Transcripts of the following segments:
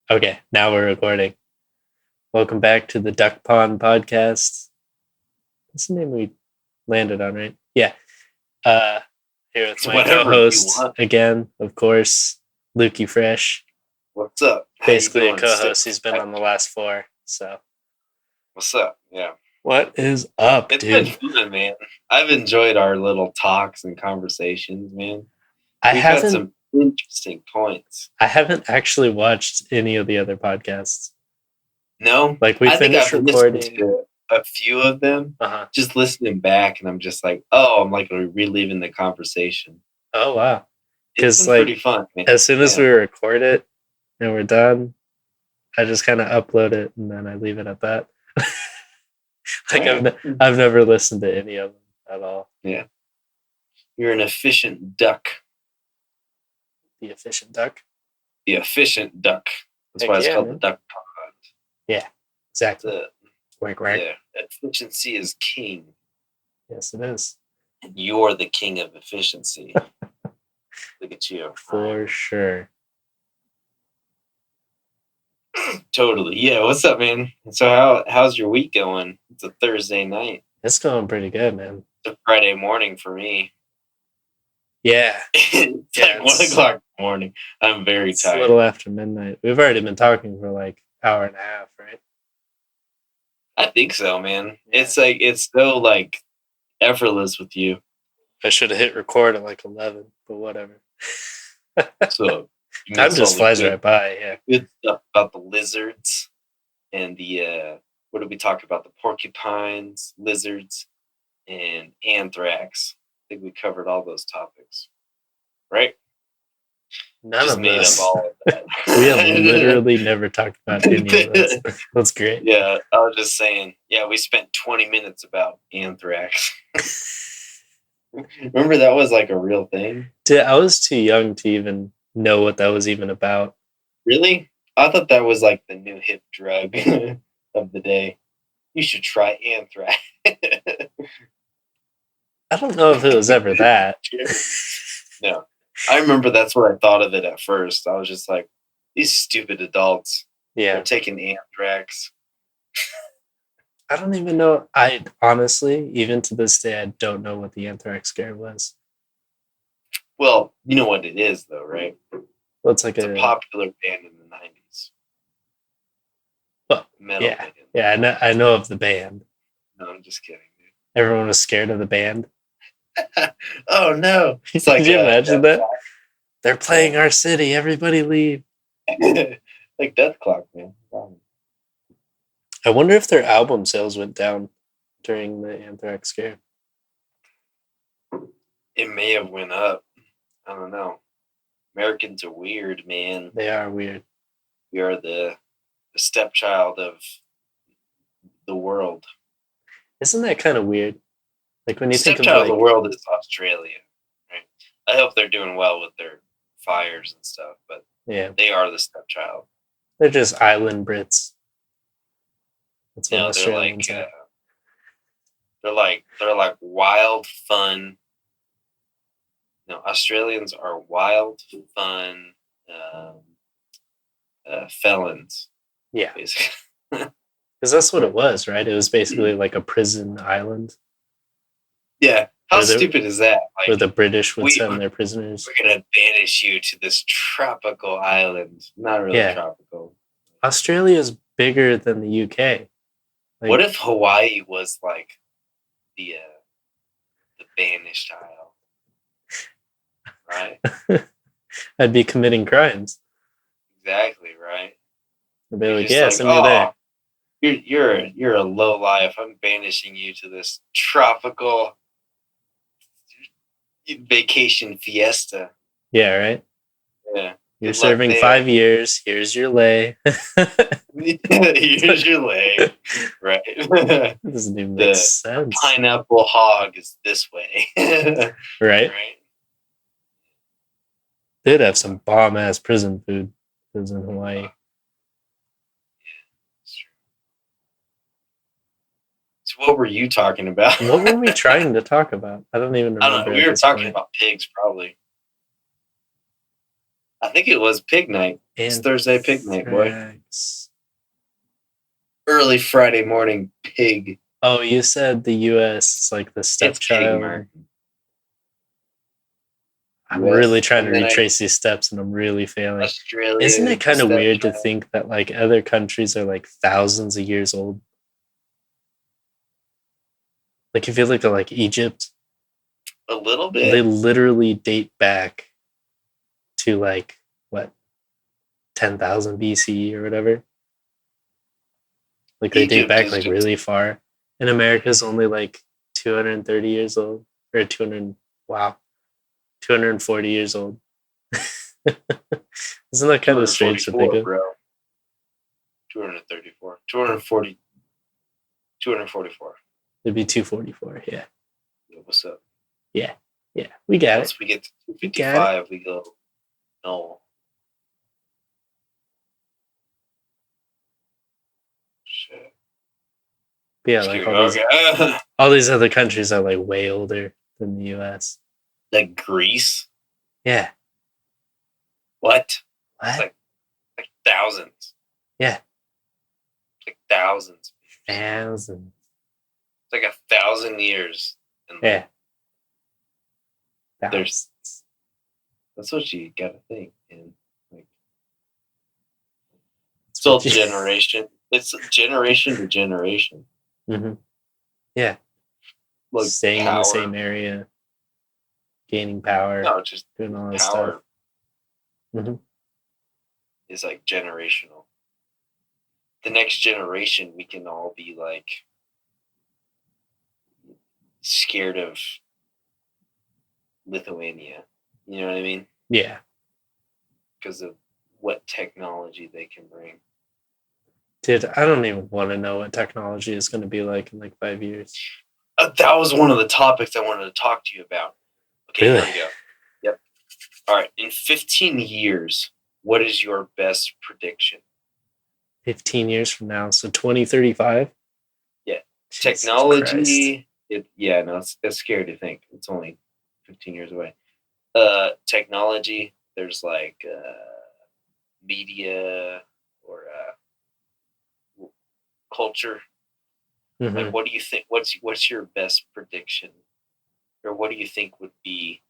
Okay, now we're recording. Welcome back to the Duck Pond Podcast. That's the name we landed on, right? Yeah. Here with It's my whatever you co-host want. again, of course, Lukey Fresh. What's up? How you Basically a doing, co-host. Sid? He's been on the last 4. So What's up? Yeah. what is up, It's dude? been fun, man. I've enjoyed our little talks and conversations, man. I We've had haven't some interesting points. actually watched any of the other podcasts. No? Like we I think finished I've listened recording. to a few of them, just listening back, and I'm just like, I'm like reliving the conversation. Oh wow. It's Because been pretty fun, man. as soon as we record it and we're done, I just kind of upload it and then I leave it at that. I've never listened to any of them at all. Yeah. You're an efficient duck. The efficient duck? The efficient duck. That's Heck why it's yeah, called man. the duck pond. Yeah, exactly. Work. Yeah. Efficiency is king. Yes, it is. And you're the king of efficiency. Look at you. For sure. Totally. Yeah. What's up, man? So how's your week going? It's a Thursday night. It's going pretty good, man. It's a Friday morning for me. Yeah. It's like 1 o'clock in the morning. I'm very tired. A little after midnight. We've already been talking for like hour and a half, right? I think so, man. Yeah. It's so like effortless with you. I should have hit record at like 11, but whatever. So time just flies right by. Yeah. Good stuff about the lizards and the what did we talk about? The porcupines, lizards, and anthrax. I think we covered all those topics, right? None just of made this. Up all of that. We have literally never talked about any of this. That's great. Yeah, I was just saying. Yeah, we spent 20 minutes about anthrax. Remember that was like a real thing? Dude, I was too young to even know what that was even about. Really? I thought that was like the new hip drug of the day. You should try anthrax. I don't know if it was ever that. No. I remember that's what I thought of it at first. I was just like, these stupid adults. Yeah. They're taking anthrax. I don't even know. I honestly, even to this day, I don't know what the Anthrax Scare was. Well, you know what it is, though, right? Well, it's a popular band in the 90s. Well, metal yeah. band. Yeah, I know of the band. No, I'm just kidding, dude. Everyone was scared of the band. Oh, no. It's like, Could you imagine that? They're playing our city. Everybody leave. Like Death Clock, man. I wonder if their album sales went down during the Anthrax Scare. It may have went up. I don't know. Americans are weird, man. They are weird. We are the stepchild of the world. Isn't that kind of weird? Like when you think of the world is Australia, right? I hope they're doing well with their fires and stuff, but yeah, they are the stepchild. They're just island Brits. That's what Australians are. They're like wild, fun. No, Australians are wild, fun felons. Yeah, because that's what it was, right? It was basically like a prison island. Yeah. How stupid is that? Like, where the British would send their prisoners. We're going to banish you to this tropical island. Not really tropical. Australia is bigger than the UK. Like, what if Hawaii was like the banished isle? Right? I'd be committing crimes. Exactly, right? I'd be like, yeah, send me there. You're a low life. I'm banishing you to this tropical vacation fiesta. Yeah, right? Yeah. You're serving 5 years. Here's your lay. Here's your lay. Right. That doesn't even make sense. Pineapple hog is this way. Right? They'd have some bomb-ass prison food. It was in Hawaii. So what were you talking about? What were we trying to talk about? I don't even remember. I don't know. We were talking about pigs, probably. I think it was pig night. It's Thursday pig night, boy. Anthrax. Early Friday morning pig. Oh, you said the U.S. is like the It's pig stepchild. market. I'm US, really trying to and then retrace these steps, and I'm really failing. Australia. Isn't it kind of weird to stepchild. think that like other countries are like thousands of years old? Like if you look at like Egypt, A little they bit. literally date back to like what 10,000 BC or whatever. Like they date Egypt back is like just really far. And America's only like 230 years old, or 200. Wow, 240 years old. Isn't that kind of strange to think 244, of? bro. 234. 240. 244. It'd be 244. Yeah. Yeah, what's up? Yeah. Yeah. We got Once it. we get to We got it. 255, we go, no. Shit. But yeah, Just like kidding. Okay. all these other countries are like way older than the US. Like Greece? Yeah. What? What? Like thousands. Yeah. Like thousands. Thousands. It's like 1,000 years. And Yeah. There's- Thousands. that's what you gotta think. And like, it's all generation. It's generation to generation. Mm-hmm. Yeah. Like staying power. in the same area, gaining power, No, just doing all this power stuff. Mm-hmm. is like generational. The next generation, we can all be like scared of Lithuania. You know what I mean? Yeah. Because of what technology they can bring. Dude, I don't even want to know what technology is going to be like in like 5 years. That was one of the topics I wanted to talk to you about. Okay, Really? Here we go. Yep. All right. In 15 years, what is your best prediction? 15 years from now, so 2035? Yeah. Jesus Technology. That's scary to think. It's only 15 years away. Technology. There's like media or culture. Christ. Like, what do you think? What's your best prediction, or what do you think would be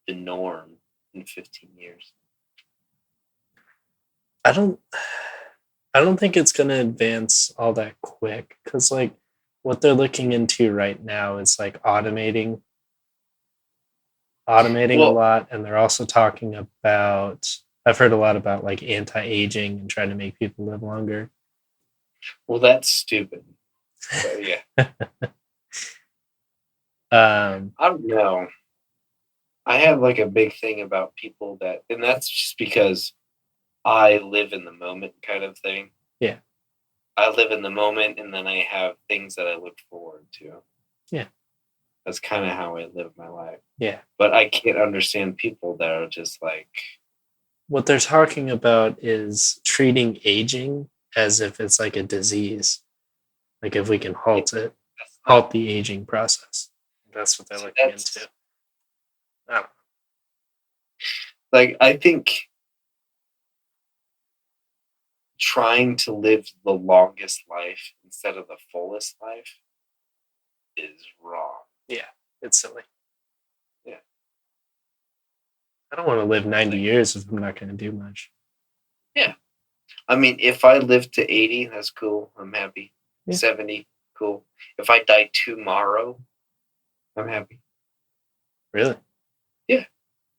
the norm in 15 years? I don't think it's going to advance all that quick, because like what they're looking into right now is like automating a lot, and they're also talking about, I've heard a lot about like anti-aging and trying to make people live longer. Well, that's stupid. But yeah. I don't know. I have like a big thing about people that, and that's just because I live in the moment kind of thing. Yeah. I live in the moment, and then I have things that I look forward to. Yeah. That's kind of how I live my life. Yeah. But I can't understand people that are just like, what they're talking about is treating aging as if it's like a disease. Like if we can halt the aging process. That's what they're looking into. Like, I think trying to live the longest life instead of the fullest life is wrong. Yeah, it's silly. Yeah. I don't want to live 90 years if I'm not going to do much. Yeah. I mean, if I live to 80, that's cool. I'm happy. Yeah. 70, cool. If I die tomorrow, I'm happy. Really? Yeah.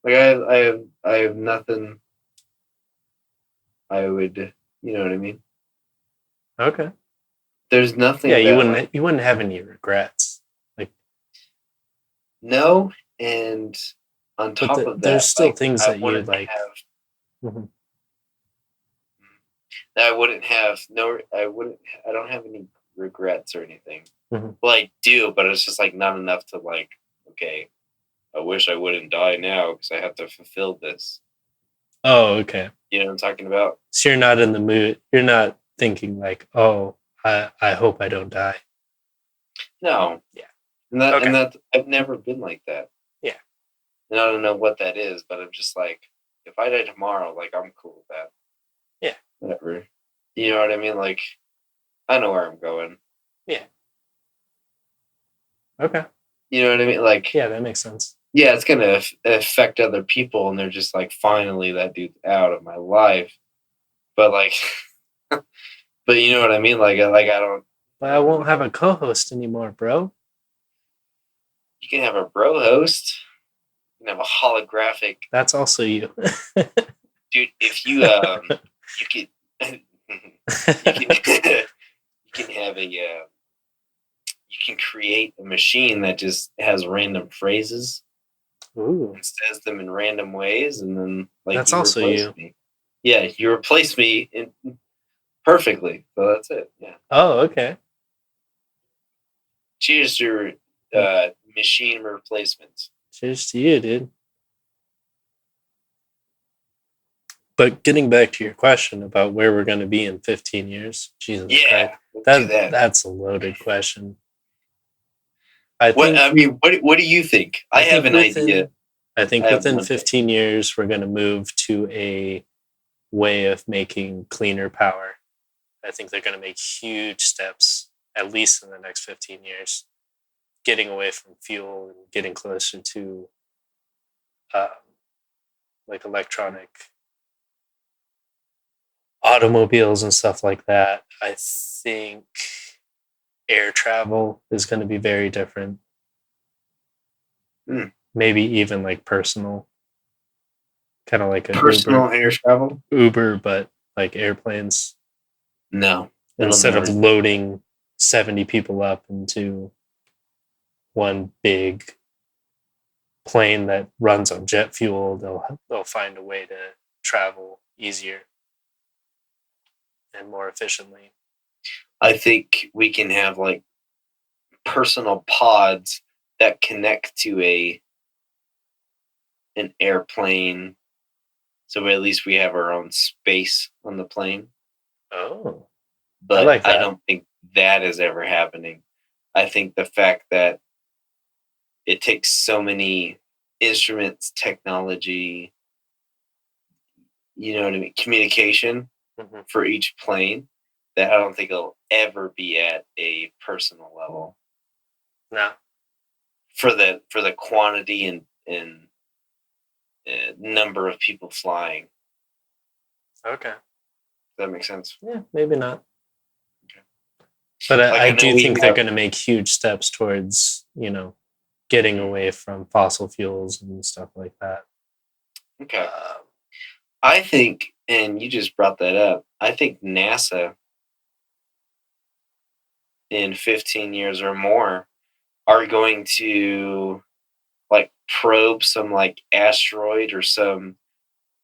Like I have nothing I would, you know what I mean? Okay. There's nothing. Yeah, you wouldn't have any regrets. Like, no, and on top of that, there's still like, things that you like. Mm-hmm. I wouldn't have I don't have any regrets or anything. Mm-hmm. Well, I do, but it's just like not enough to like, okay, I wish I wouldn't die now because I have to fulfill this. Oh, okay. You know what I'm talking about? So you're not in the mood. You're not thinking like, oh, I hope I don't die. No. Yeah. And that I've never been like that. Yeah. And I don't know what that is, but I'm just like, if I die tomorrow, like I'm cool with that. Yeah. Whatever. You know what I mean? Like I know where I'm going. Yeah. Okay. You know what I mean? Like Yeah, that makes sense. yeah, it's gonna affect other people, and they're just like, finally, that dude's out of my life. But like, but you know what I mean? Like I don't. But I won't have a co-host anymore, bro. You can have a bro host. You can have a holographic That's also you. dude. If you could, you can, you can have you can create a machine that just has random phrases Ooh, and says them in random ways, and then like that's you also replace you. me. Yeah, you replace me perfectly. So that's it. Yeah. Oh, okay. Cheers to machine replacements. Cheers to you, dude. But getting back to your question about where we're going to be in 15 years, Jesus Yeah, Christ, let's do that. that's a loaded question. I What think I mean, what do you think? I have an idea. I think I have within one thing. 15 years we're going to move to a way of making cleaner power. I think they're going to make huge steps, at least in the next 15 years, getting away from fuel and getting closer to uh, like electronic automobiles and stuff like that. I think air travel is going to be very different. Maybe even like personal, kind of like a Personal air travel? Uber, but like airplanes. No. Instead of loading 70 people up into one big plane that runs on jet fuel, they'll find a way to travel easier and more efficiently. I think we can have like personal pods that connect to an airplane, so at least we have our own space on the plane. Oh, But I like that. I don't think that is ever happening. I think the fact that it takes so many instruments, technology, you know what I mean, communication for each plane, that I don't think it'll ever be at a personal level. No. For the quantity and number of people flying. Okay. Does that make sense? Yeah, maybe not. Okay. But I do think they're going to make huge steps towards, getting away from fossil fuels and stuff like that. Okay. I think, and you just brought that up, I think NASA in 15 years or more are going to like probe some like asteroid or some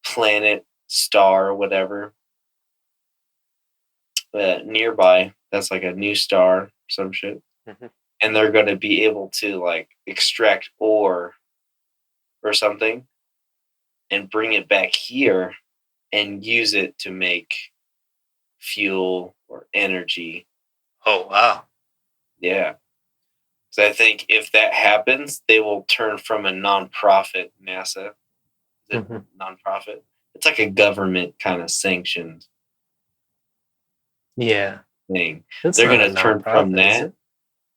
planet, star, or whatever nearby. That's like a new star, some shit. And they're going to be able to like extract ore or something and bring it back here and use it to make fuel or energy. Oh, wow. Yeah. So I think if that happens, they will turn from a nonprofit, NASA, nonprofit. It's like a government kind of sanctioned thing. They're going to turn from that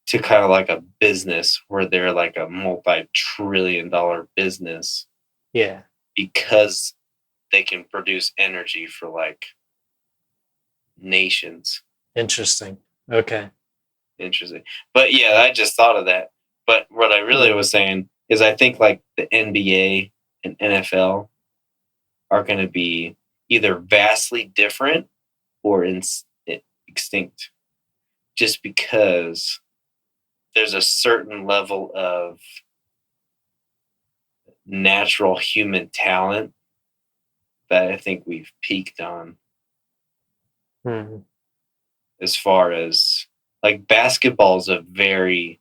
to kind of like a business where they're like a multi-trillion-dollar business. Yeah. Because they can produce energy for like nations. Interesting. Okay. Interesting. But yeah, I just thought of that. But what I really was saying is I think like the NBA and NFL are going to be either vastly different or extinct, just because there's a certain level of natural human talent that I think we've peaked on. As far as like basketball is a very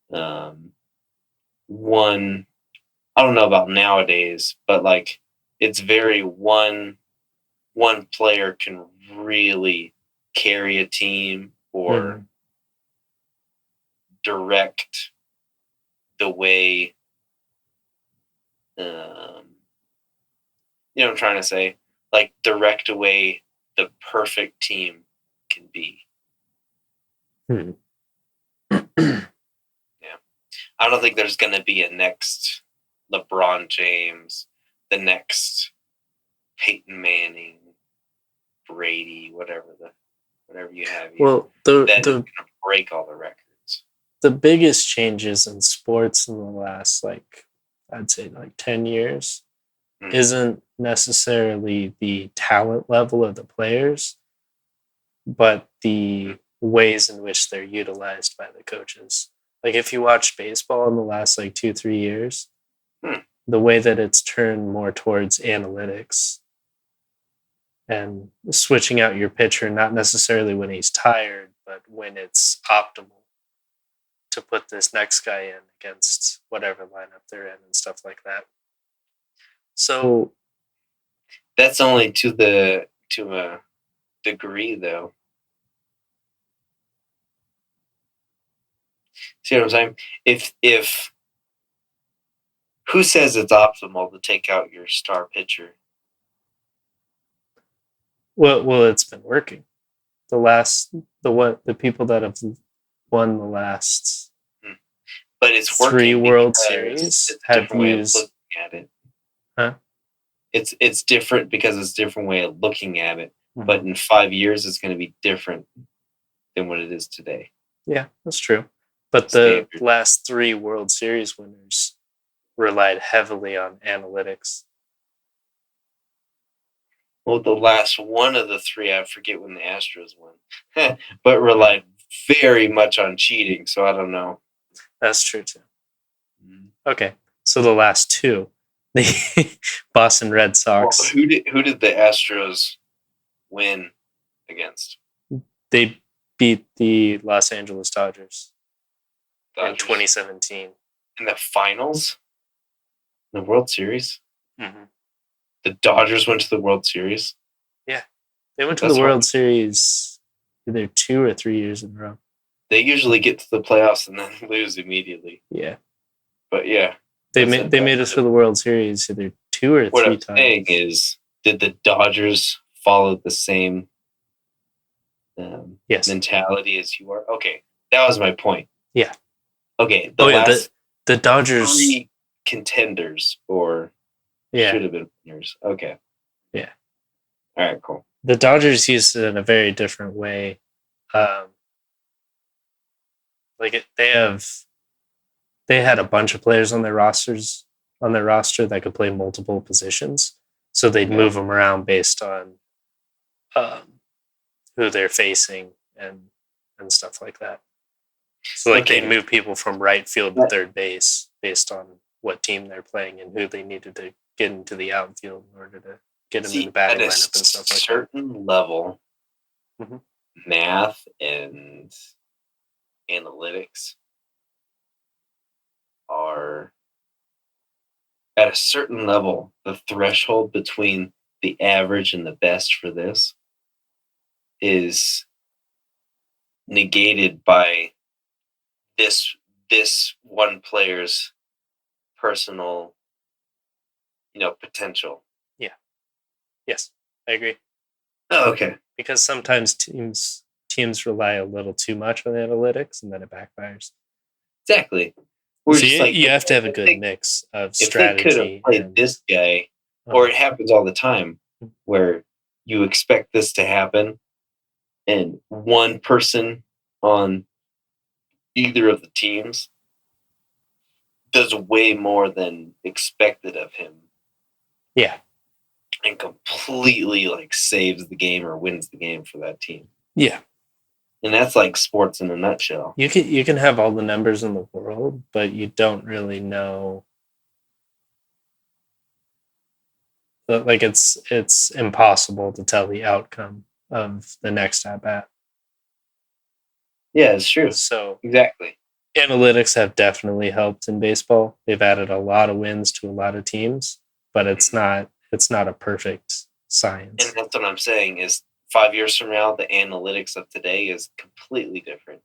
one, I don't know about nowadays, but like it's very one player can really carry a team or direct the way You know what I'm trying to say? Like direct away the perfect team can be. Hmm. Yeah. I don't think there's going to be a next LeBron James, the next Peyton Manning, Brady, whatever you have. Well, that is going to break all the records. The biggest changes in sports in the last, I'd say 10 years isn't necessarily the talent level of the players, but the ways in which they're utilized by the coaches. Like if you watch baseball in the last 2-3 years, the way that it's turned more towards analytics and switching out your pitcher, not necessarily when he's tired, but when it's optimal to put this next guy in against whatever lineup they're in and stuff like that. So that's only to a degree, though. See what I'm saying? If who says it's optimal to take out your star pitcher? Well, it's been working. The people that have won the last, but it's 3 World Series have used. Looking at it. Huh? It's different because it's a different way of looking at it. Mm-hmm. But in 5 years, it's going to be different than what it is today. Yeah, that's true. But the last 3 World Series winners relied heavily on analytics. Well, the last one of the 3, I forget when the Astros won, but relied very much on cheating. So I don't know. That's true too. Mm-hmm. Okay, so the last 2, the Boston Red Sox. Well, who did the Astros win against? They beat the Los Angeles Dodgers. In 2017. In the finals? In the World Series? Mm-hmm. The Dodgers went to the World Series? Yeah. They went to the World Series either 2 or 3 years in a row. They usually get to the playoffs and then lose immediately. Yeah. But yeah. They made us for the World Series either 2 or 3 times. What I'm saying is, did the Dodgers follow the same mentality as you are? Okay. That was my point. Yeah. Okay. The Dodgers 3 contenders should have been winners. Okay. Yeah. All right, cool. The Dodgers used it in a very different way. They had a bunch of players on their roster that could play multiple positions. So they'd move them around based on who they're facing and stuff like that. So they'd move people from right field to third base based on what team they're playing and who they needed to get into the outfield in order to get them in the batting lineup and stuff like that. At a certain level, math and analytics are at a certain level, the threshold between the average and the best for this is negated by this one player's personal, potential. Yeah. Yes, I agree. Oh, okay. Because sometimes teams rely a little too much on analytics, and then it backfires. Exactly. So you have to have a good mix of strategy. If they could have played this guy, or it happens all the time, where you expect this to happen, and one person on either of the teams does way more than expected of him. Yeah. And completely saves the game or wins the game for that team. Yeah. And that's like sports in a nutshell. You can have all the numbers in the world, but you don't really know. But it's impossible to tell the outcome of the next at bat. Yeah, it's true. So exactly. Analytics have definitely helped in baseball. They've added a lot of wins to a lot of teams, but it's not a perfect science. And that's what I'm saying is 5 years from now, the analytics of today is completely different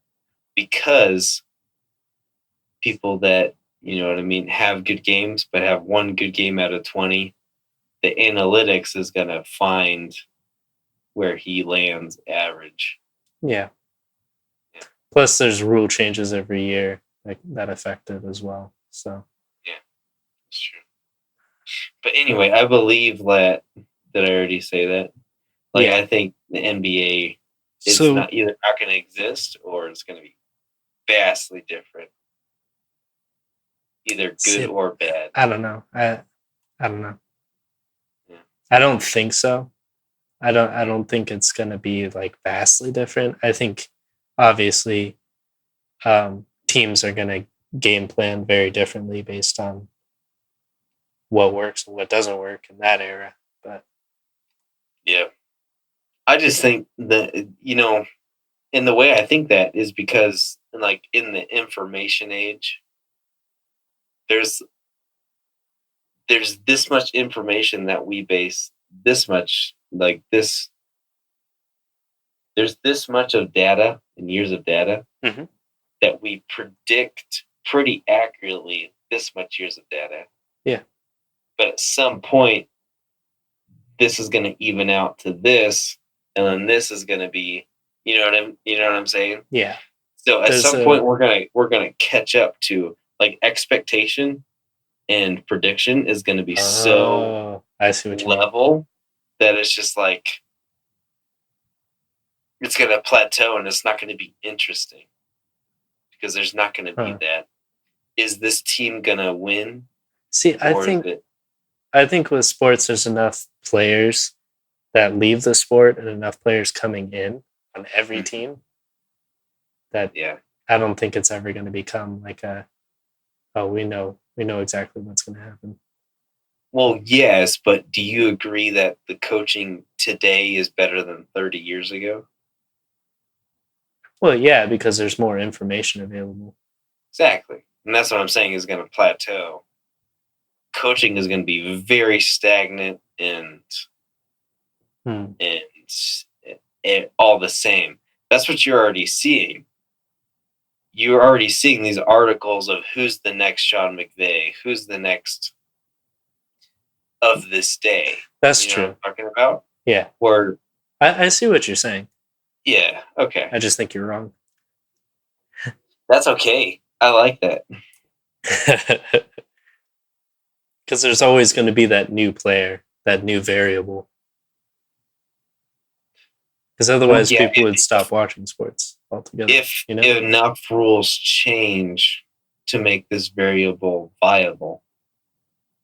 because people that, have good games, but have one good game out of 20, the analytics is going to find where he lands average. Yeah. Plus, there's rule changes every year that affect it as well. So yeah, that's true. But anyway, I believe that. Did I already say that? Like, I think the NBA is not either not going to exist or it's going to be vastly different, either good or bad. I don't know. I don't know. Yeah. I don't think so. I don't think it's going to be like vastly different. I think obviously teams are going to game plan very differently based on what works and what doesn't work in that era. But yeah, I just think that, and the way I think that is because, like, in the information age, there's this much information that we base this much, like this. There's this much of data and years of data that we predict pretty accurately this much years of data. Yeah. But at some point, this is going to even out to this, and then this is going to be, you know what I'm saying? Yeah. So at some point, we're gonna catch up to, like, expectation and prediction is going to be so I see what you level that it's just like it's going to plateau and it's not going to be interesting because there's not going to be that. Is this team going to win? See, I think with sports, there's enough players that leave the sport and enough players coming in on every team that I don't think it's ever going to become like we know exactly what's going to happen. Well, yes, but do you agree that the coaching today is better than 30 years ago? Well, yeah, because there's more information available. Exactly. And that's what I'm saying is going to plateau. Coaching is going to be very stagnant and all the same. That's what you're already seeing. You're already seeing these articles of who's the next Sean McVay, who's the next of this day. That's true. What I'm talking about? Yeah. Where I see what you're saying. Yeah, okay. I just think you're wrong. That's okay. I like that. Because there's always going to be that new player, that new variable. Because otherwise people would stop watching sports altogether. If enough rules change to make this variable viable.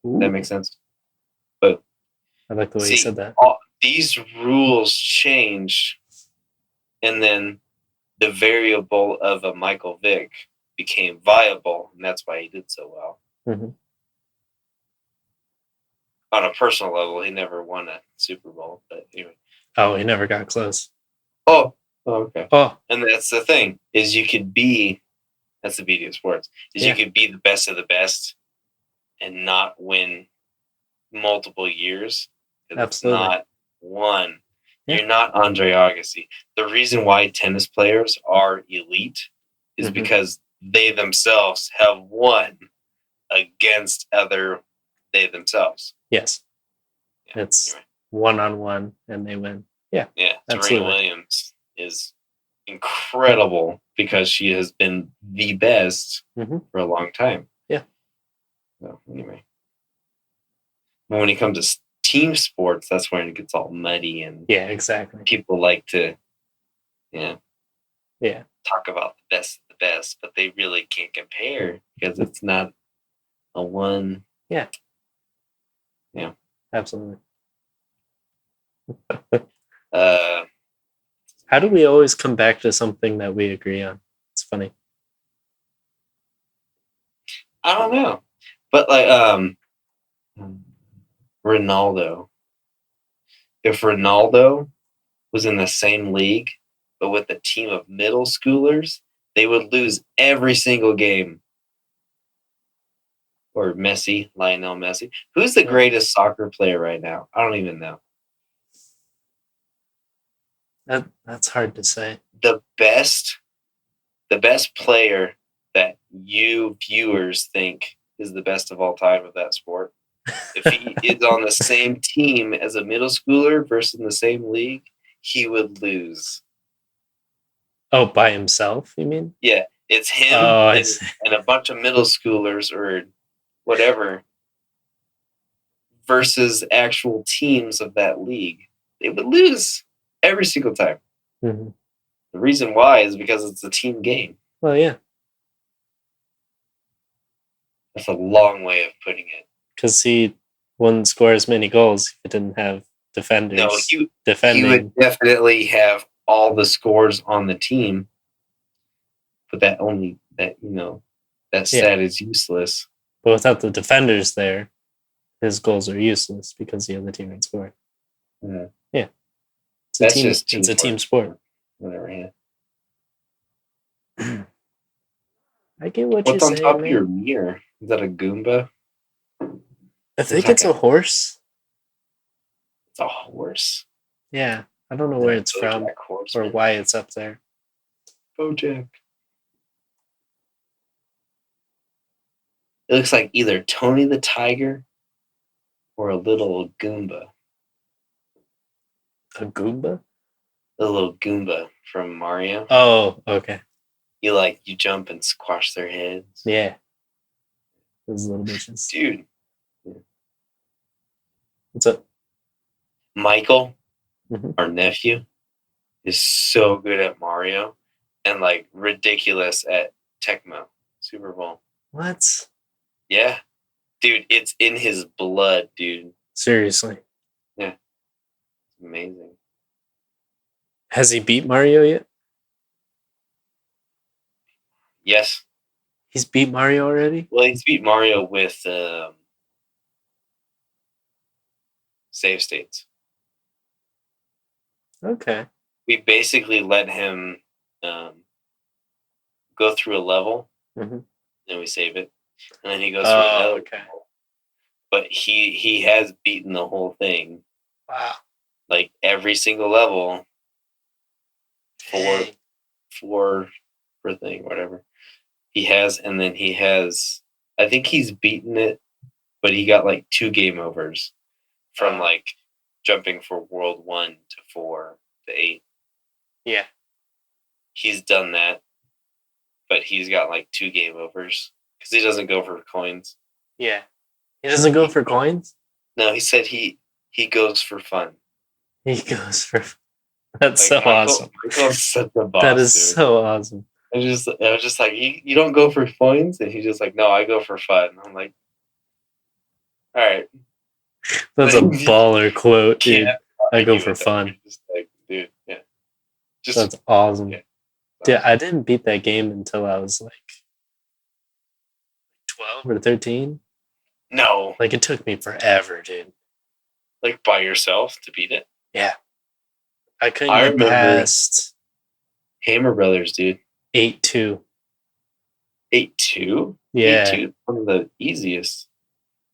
Does that make sense? But I like the way you said that. These rules change, and then the variable of a Michael Vick became viable, and that's why he did so well. Mm-hmm. On a personal level, he never won a Super Bowl, but anyway. Oh, he never got close. Oh, okay. Oh, and that's the thing is you could be. That's the beauty of sports. You could be the best of the best, and not win multiple years. Absolutely. It's not one. Yeah. You're not Andre Agassi. The reason why tennis players are elite is because they themselves have won against they themselves. Yes. Yeah, it's one-on-one and they win. Yeah. Yeah. Serena Williams is incredible because she has been the best for a long time. Yeah. So anyway. When it comes to team sports, that's when it gets all muddy and exactly. People like to talk about the best of the best, but they really can't compare because it's not a one. Yeah. Yeah. Absolutely. How do we always come back to something that we agree on? It's funny. I don't know. But like Ronaldo. If Ronaldo was in the same league, but with a team of middle schoolers, they would lose every single game. Or Messi, Lionel Messi. Who's the greatest soccer player right now? I don't even know. That's hard to say. The best player that you viewers think is the best of all time of that sport. If he is on the same team as a middle schooler versus in the same league, he would lose. Oh, by himself, you mean? Yeah, it's him Oh, and a bunch of middle schoolers or whatever versus actual teams of that league. They would lose every single time. Mm-hmm. The reason why is because it's a team game. Well, yeah. That's a long way of putting it. Because he wouldn't score as many goals if he didn't have defenders No, defending. he would definitely have all the scores on the team, but that stat is useless. But without the defenders there, his goals are useless because the other team can score. Yeah. It's a team sport. Whatever, yeah. I get what What's you're on saying, top of man. your mirror? Is that a Goomba? I think it's a horse. It's a horse. Yeah. I don't know where it's from or why it's up there. Bojack. It looks like either Tony the Tiger or a little Goomba. A Goomba? A little Goomba from Mario. Oh, okay. You jump and squash their heads. Yeah. Those little bitches. Dude. What's up? Michael, our nephew, is so good at Mario and ridiculous at Tecmo Super Bowl. What? Yeah. Dude, it's in his blood, dude. Seriously. Yeah. Amazing. Has he beat Mario yet? Yes. He's beat Mario already? Well, he's beat Mario with save states. Okay. We basically let him go through a level, and we save it, and then he goes through another level. But he has beaten the whole thing. Wow. Every single level. Four thing, whatever. He has, and then he has. I think he's beaten it, but he got 2 game overs from jumping for World 1 to 4 to 8. Yeah. He's done that, but he's got 2 game overs because he doesn't go for coins. Yeah. He doesn't go for coins? No, he said he goes for fun. He goes for. That's so awesome. Michael's such a boss. That is so awesome. I was just like, you don't go for coins, and he's just like, no, I go for fun. I'm like, all right. That's a baller quote, dude. Yeah, I go for fun. Just dude, yeah. That's awesome. Yeah. Dude, I didn't beat that game until I was 12 or 13. No. It took me forever, dude. By yourself to beat it? Yeah. I couldn't get past Hammer Brothers, dude. 8-2. 8-2? Yeah. 8-2, one of the easiest.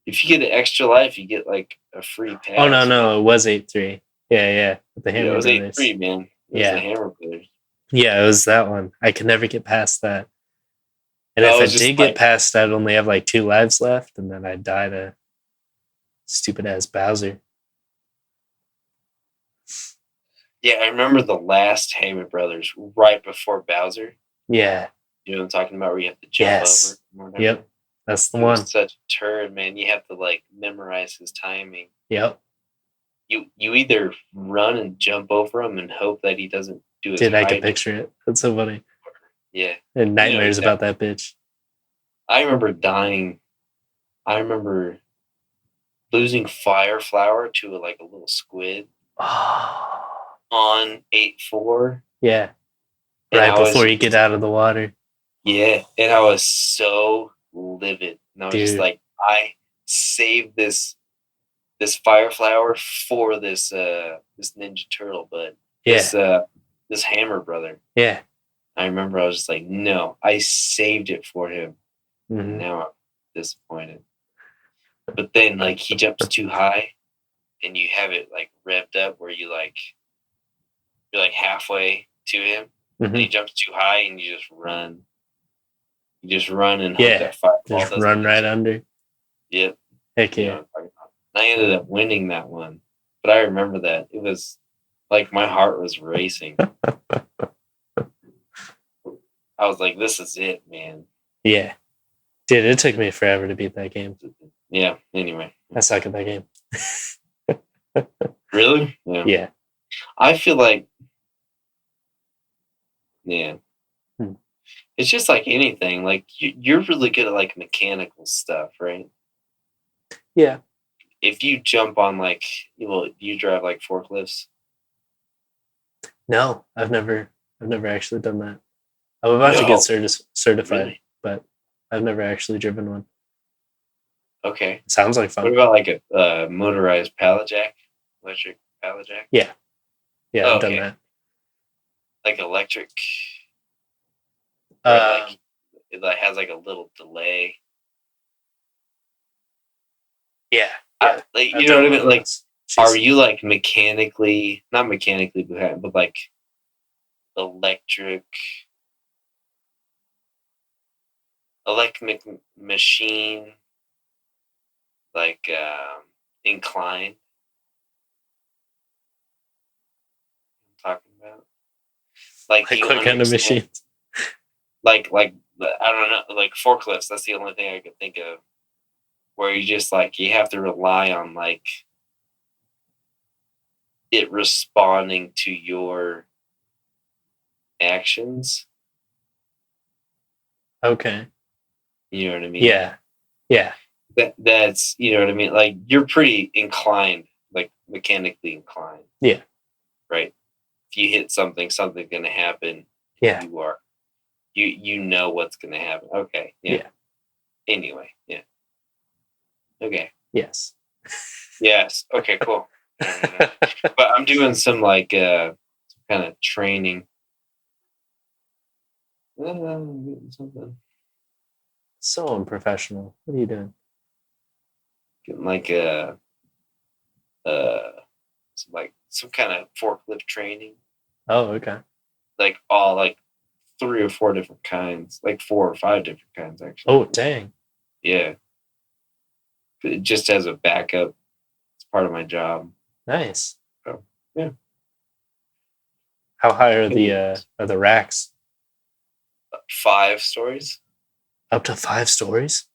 If you get an extra life, you get a free pass. Oh, no. It was 8-3. Yeah. With the Hammer Brothers. It was 8-3, man. It was the Hammer Brothers. Yeah, it was that one. I could never get past that. And if I did get past that, I'd only have 2 lives left, and then I'd die to stupid ass Bowser. Yeah, I remember the last Hammer Brothers right before Bowser. Yeah. You know what I'm talking about, where you have to jump over? Yep. That's the one. Such a turd, man. You have to memorize his timing. Yep. You either run and jump over him and hope that he doesn't do it. Dude, I can picture it. That's so funny. Yeah. And nightmares about that bitch. I remember dying. I remember losing Fire Flower to a little squid on 8-4. Yeah. Right before you get out of the water. Yeah. And I was so livid. And I was just like, I saved this Fire Flower for this Ninja Turtle, but this Hammer Brother. Yeah. I remember I was just like, no, I saved it for him. Mm-hmm. Now I'm disappointed. But then he jumps too high, and you have it revved up where you're halfway to him, and he jumps too high, and you just run. You just run and hope that fireball just run right under. Yep. Heck You know yeah. what I'm talking about. And I ended up winning that one, but I remember that it was like my heart was racing. I was like, "This is it, man." Yeah. Dude, it took me forever to beat that game. Yeah. Anyway, I suck at that game. really? Yeah. I feel like, yeah, Hmm. it's just like anything. Like you're really good at like mechanical stuff, right? Yeah. If you jump on like, you drive like forklifts. No, I've never actually done that. I'm about to get No, certified, really? but I've never actually driven one. Okay. It sounds like What fun. about like a motorized pallet jack, electric pallet jack? Yeah. Yeah, Oh, I've done okay. that. Like electric, where Um, like it like has like a little delay. yeah. Yeah. Like, I've you know what done I one mean? of Like, those. are Jeez. you like mechanically, not mechanically behind, but like electric, electric machine, like inclined? I'm talking about. Like, do Like you what kind of understand? machines? Like I don't know, like forklifts. That's the only thing I could think of where you just like you have to rely on like it responding to your actions. Okay. You know what I mean? Yeah. Yeah. That's you know what I mean. Like you're pretty inclined, like mechanically inclined, Yeah. right? If you hit something, something's gonna happen. Yeah. You are you know what's gonna happen. Okay, yeah. Yeah. Anyway, yeah. Okay. Yes. Yes. Okay. Cool. But I'm doing some like kind of training. Something. So unprofessional. What are you doing? Getting like some kind of forklift training. Oh, okay. Like all like 3 or 4 different kinds, like 4 or 5 different kinds actually. Oh, dang. Yeah, just as a backup, it's part of my job. Nice. So yeah, How high are the racks? 5 stories. Up to 5 stories?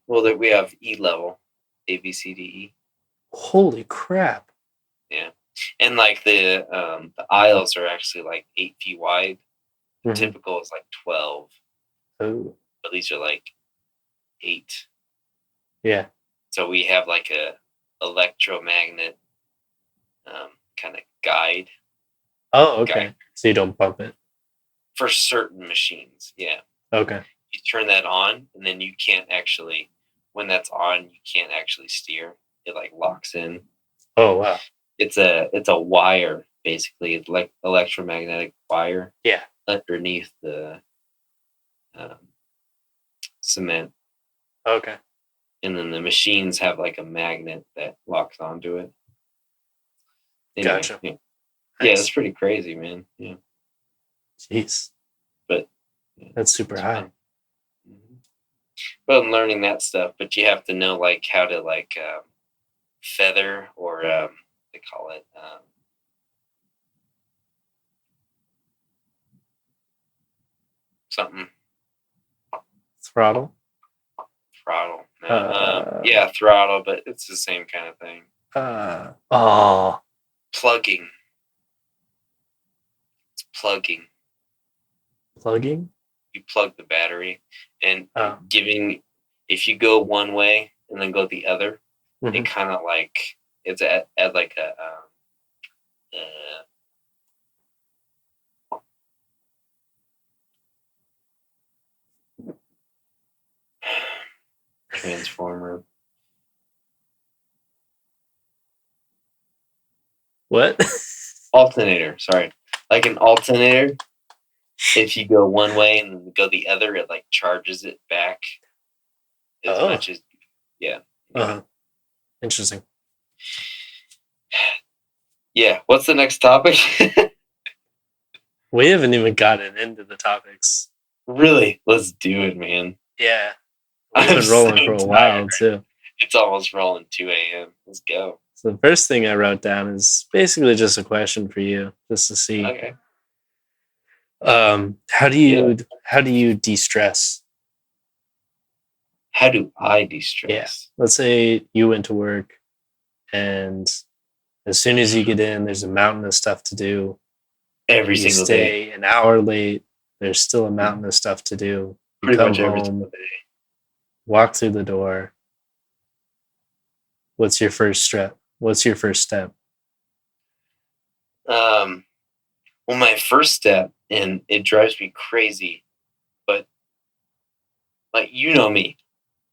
Well, that we have E level, A B C D E. Holy crap. Yeah, and like the aisles are actually like 8 feet wide. Mhm. Typical is like 12, Oh, but these are like 8. yeah. So we have like a electromagnet kind of guide Oh, okay. So you don't bump it. for certain machines. Yeah, Okay. you turn that on, and then you can't actually, when that's on, you can't actually steer. It like locks in. Oh, wow. It's a wire basically. It's like electromagnetic wire Yeah. underneath the um, cement, Okay. and then the machines have like a magnet that locks onto it. Anyway, Gotcha. yeah, Nice. it's pretty crazy, man. Yeah, Jeez. but yeah, That's super it's high. fun. But I'm learning that stuff. But you have to know like how to like feather or they call it something Throttle? throttle. No, Uh, yeah, throttle, but it's the same kind of thing. Oh, Plugging. It's plugging. plugging? You plug the battery, and Oh. giving. If you go one way and then go the other, Mhm. it kind of like it's at like a transformer. What? Alternator, sorry. Like an alternator, if you go one way and then go the other, it like charges it back as much as yeah. Uh-huh. Interesting. Yeah. What's the next topic? We haven't even gotten into the topics. Really? Let's do it, man. Yeah. We've I'm been rolling so for a tired. while too. It's almost rolling 2 a.m. Let's go. So the first thing I wrote down is basically just a question for you, just to see. Okay. How do you de-stress? How do I Yeah. de-stress? Let's say you went to work, and as soon as you get in, there's a mountain of stuff to do. Every You single day. stay an hour late. There's still a mountain of stuff to do. You Pretty come much every home, single day. walk through the door. What's your first step? What's your first step? Well, my first step, and it drives me crazy, but like you know me,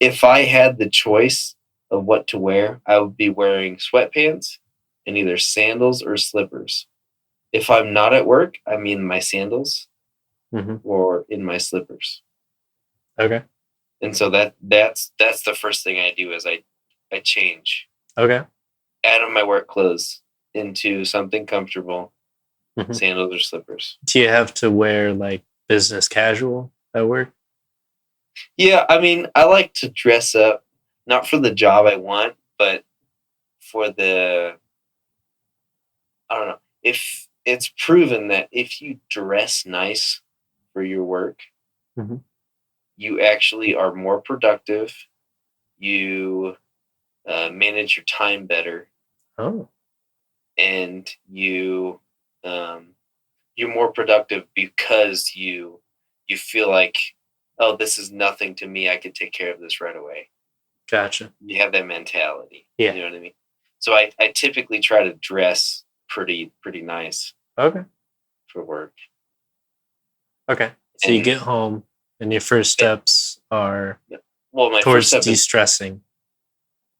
if I had the choice of what to wear, I would be wearing sweatpants and either sandals or slippers. If I'm not at work, I'm in my sandals Mm-hmm. or in my slippers. Okay. And so that's the first thing I do is I change Okay. out of my work clothes into something comfortable, Mhm. sandals or slippers. Do you have to wear like business casual at work? Yeah, I mean, I like to dress up, not for the job I want, but for I don't know. If it's proven that if you dress nice for your work, Mhm. you actually are more productive. You manage your time better, Oh, and um, you're more productive because you feel like, oh, this is nothing to me. I could take care of this right away. gotcha. You have that mentality. Yeah. You know what I mean? So I typically try to dress pretty nice Okay. for work. Okay. So you And get home, and your first steps are well, my first towards step is de-stressing.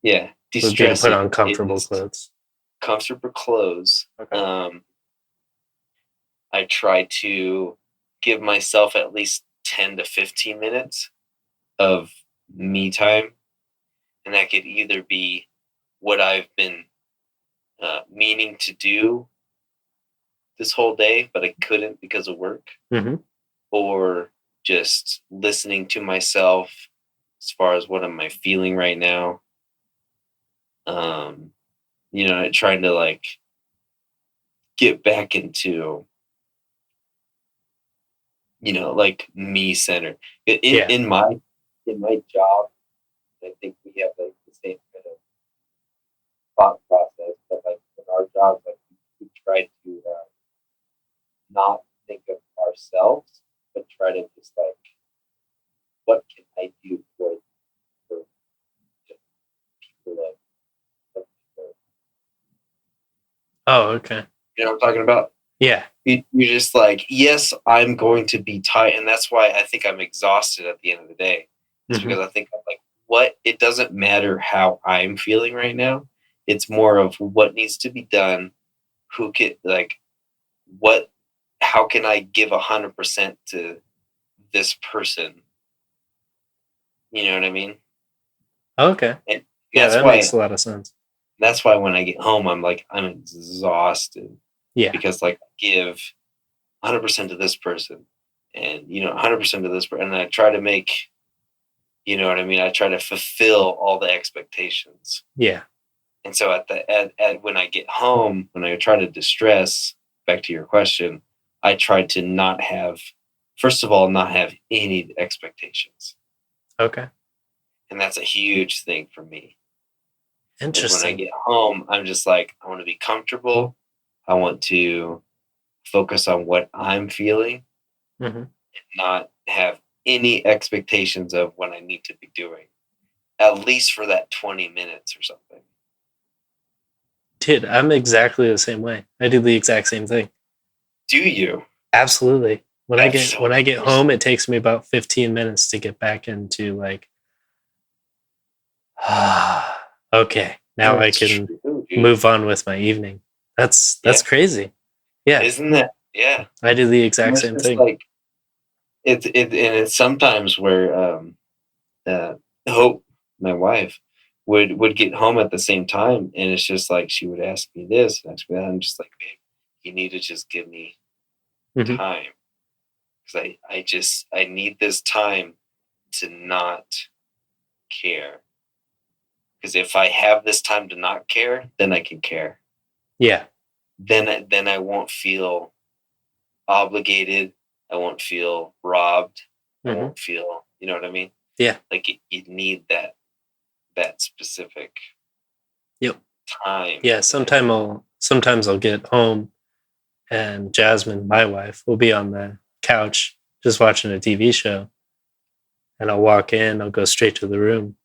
yeah, Would be to put de-stressing on comfortable is clothes. comfortable clothes. Okay. I try to give myself at least 10 to 15 minutes of me time, and that could either be what I've been meaning to do this whole day, but I couldn't because of work, Mm-hmm. or just listening to myself as far as what am I feeling right now. Um, trying to like get back into like me centered. Yeah. In my job, I think we have like the same kind of thought process, but like in our job, like we try to not think of ourselves, but try to just like, what can I do for people Oh, okay. you know what I'm talking about? Yeah. You're just like, yes, I'm going to be tight, and that's why I think I'm exhausted at the end of the day. It's Mm-hmm. because I think I'm like, what? It doesn't matter how I'm feeling right now. It's more of what needs to be done. Who can like what? How can I give 100% to this person? You know what I mean? Okay. And Yeah, that's that why makes a lot of sense. when I get home, I'm like, I'm exhausted Yeah. because like give 100% to this person, and 100% to this person, and I try to make, you know what I mean, I try to fulfill all the expectations. Yeah. And so at when I get home, when I try to distress, back to your question, I try to not have, first of all, not have any expectations, Okay. and that's a huge thing for me. Is when I Interesting. get home, I'm just like, I want to be comfortable. I want to focus on what I'm feeling, Mm-hmm. not have any expectations of what I need to be doing, at least for that 20 minutes or something. Dude, I'm exactly the same way. I do the exact same thing. Do you? Absolutely. When I That's get so when I get interesting. home, it takes me about 15 minutes to get back into like, okay, now I That's can true, dude. move on with my evening. That's Yeah. crazy. Yeah, Isn't that? Yeah. I do the And exact it's same just thing. like, and it's sometimes where uh, Hope, my wife, would get home at the same time, and it's just like she would ask me this, and ask me that. I'm just like, babe, you need to just give me Hmm. time, because I need this time to not care, Because if I have this time to not care, then I can care. Yeah. Then I won't feel obligated. I won't feel robbed. I won't feel, you know what I mean? Yeah. Like you need that specific time. Yeah. Sometimes I'll get home and Jasmine, my wife, will be on the couch just watching a TV show. And I'll walk in, I'll go straight to the room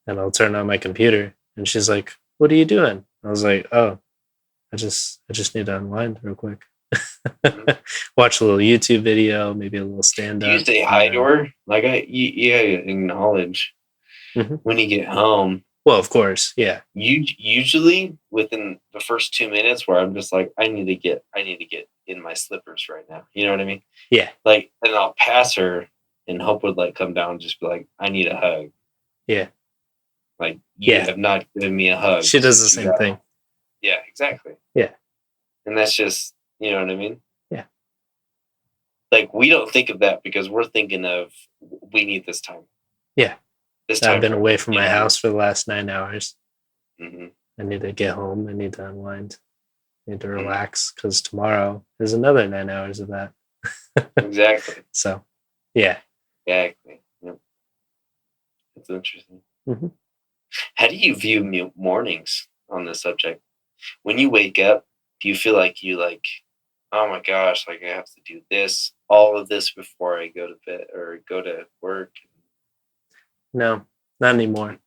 and I'll turn on my computer. And she's like, "What are you doing?" I was like, "Oh, I just need to unwind real quick." Watch a little YouTube video, maybe a little stand up. Do you say hi to her? Like acknowledge when you get home. Well, of course, yeah. Usually within the first 2 minutes, where I'm just like, I need to get in my slippers right now. You know what I mean? Yeah. Like, and I'll pass her, and Hope would like come down and just be like, I need a hug. Yeah. Like, you have not given me a hug. She does the same thing. Yeah, exactly. Yeah. And that's just, you know what I mean? Yeah. Like, we don't think of that because we're thinking of, we need this time. Yeah. I've been away from my house for the last 9 hours. I need to get home. I need to unwind. I need to relax because tomorrow is another 9 hours of that. Exactly. So, yeah. Exactly. Yep. That's interesting. How do you view mornings on this subject? When you wake up, do you feel like oh my gosh, like I have to do this, all of this before I go to bed or go to work? No, not anymore.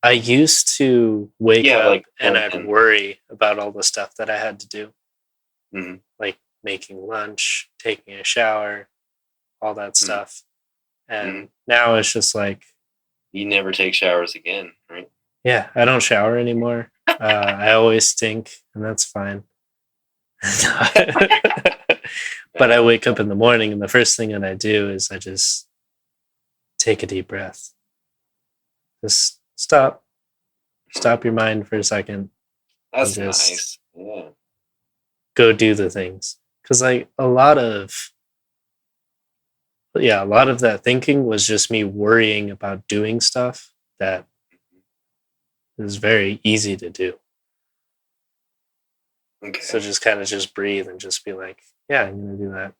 I used to wake up and I'd worry about all the stuff that I had to do. Like making lunch, taking a shower, all that stuff. And now it's just like... You never take showers again, right? Yeah, I don't shower anymore. I always stink, and that's fine. But I wake up in the morning, and the first thing that I do is I just take a deep breath. Just stop your mind for a second. That's nice. Yeah. Go do the things. Because like a lot of that thinking was just me worrying about doing stuff that is very easy to do. Okay. So just kind of just breathe and just be like, yeah, I'm going to do that.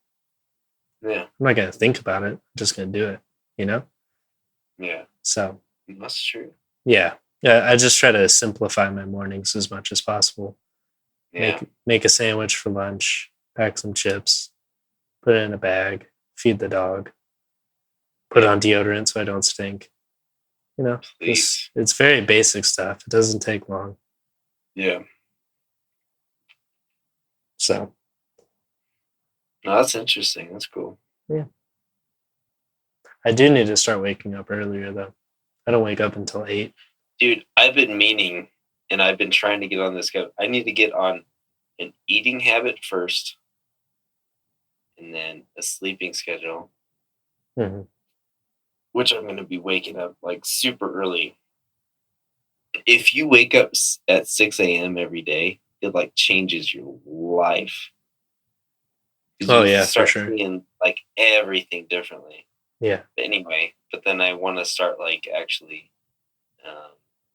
Yeah. I'm not going to think about it. I'm just going to do it, you know? Yeah. So. That's true. Yeah. I just try to simplify my mornings as much as possible. Yeah. Make a sandwich for lunch, pack some chips, put it in a bag, feed the dog, put on deodorant so I don't stink. You know, it's very basic stuff. It doesn't take long. Yeah. So. No, that's interesting. That's cool. Yeah. I do need to start waking up earlier, though. I don't wake up until 8. Dude, I've been meaning, and I've been trying to get on this. I need to get on an eating habit first, and then a sleeping schedule, which I'm going to be waking up like super early. If you wake up at 6 a.m. every day, it like changes your life. Oh yeah, start for sure. Seeing like everything differently. Yeah. But anyway, then I want to start like actually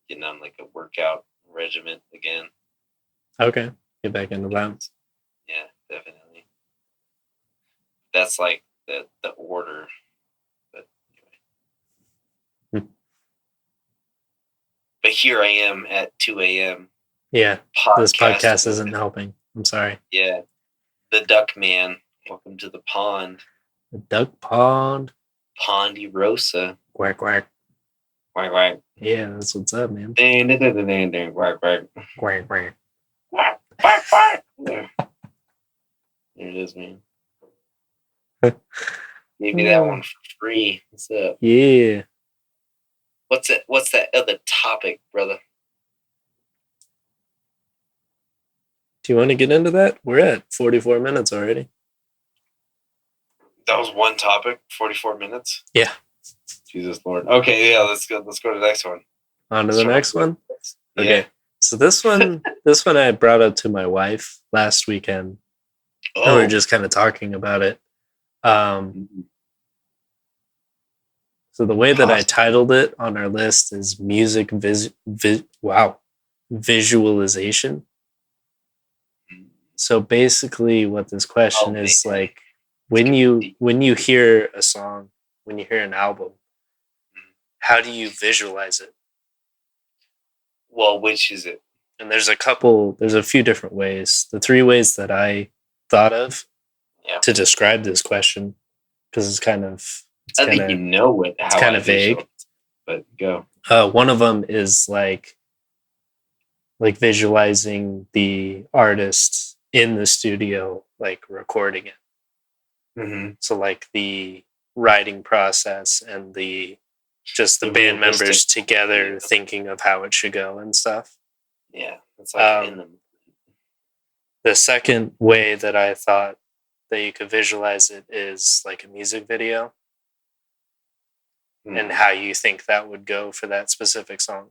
getting on like a workout regimen again. Okay, get back into that. Yeah, definitely. That's like the order. But anyway. But here I am at 2 a.m. Yeah, this podcast isn't helping. I'm sorry. Yeah, the duck man. Welcome to the pond. The duck pond. Ponderosa. Quack, quack. Quack, quack. Yeah, that's what's up, man. Quack, quack. Quack, quack. Quack, quack, quack. There it is, man. Gave me that one for free. What's up? Yeah. What's that other topic, brother? Do you want to get into that? We're at 44 minutes already. That was one topic, 44 minutes? Yeah. Jesus Lord. Okay, yeah, let's go to the next one. On to the next one? Yeah. Okay. So this one I brought up to my wife last weekend. And we were just kind of talking about it. So the way that I titled it on our list is music visualization. So basically what this question is like when you hear a song, when you hear an album, how do you visualize it? Well, which is it? And there's a few different ways. The three ways that I thought of to describe this question, because it's kind of how it's kind of vague, but go. One of them is like visualizing the artist in the studio, like recording it. Mm-hmm. So like the writing process and the band members together thinking of how it should go and stuff. Yeah, it's like in them. The second way that I thought that you could visualize it is like a music video and how you think that would go for that specific song.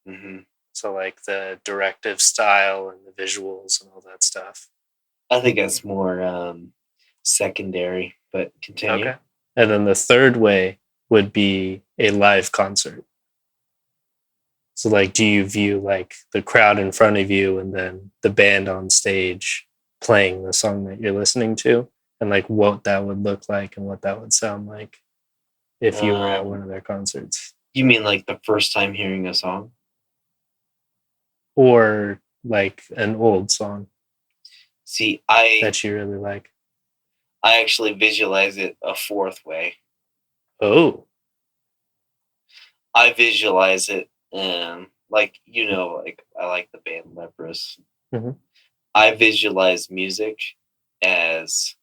Mm-hmm. So like the directive style and the visuals and all that stuff. I think that's more secondary, but continue. Okay. And then the third way would be a live concert. So like, do you view like the crowd in front of you and then the band on stage playing the song that you're listening to, and like what that would look like and what that would sound like if you were at one of their concerts? You mean like the first time hearing a song? Or like an old song? See, that you really like. I actually visualize it a fourth way. Oh. I visualize it like I like the band Leprous. Mm-hmm. I visualize music as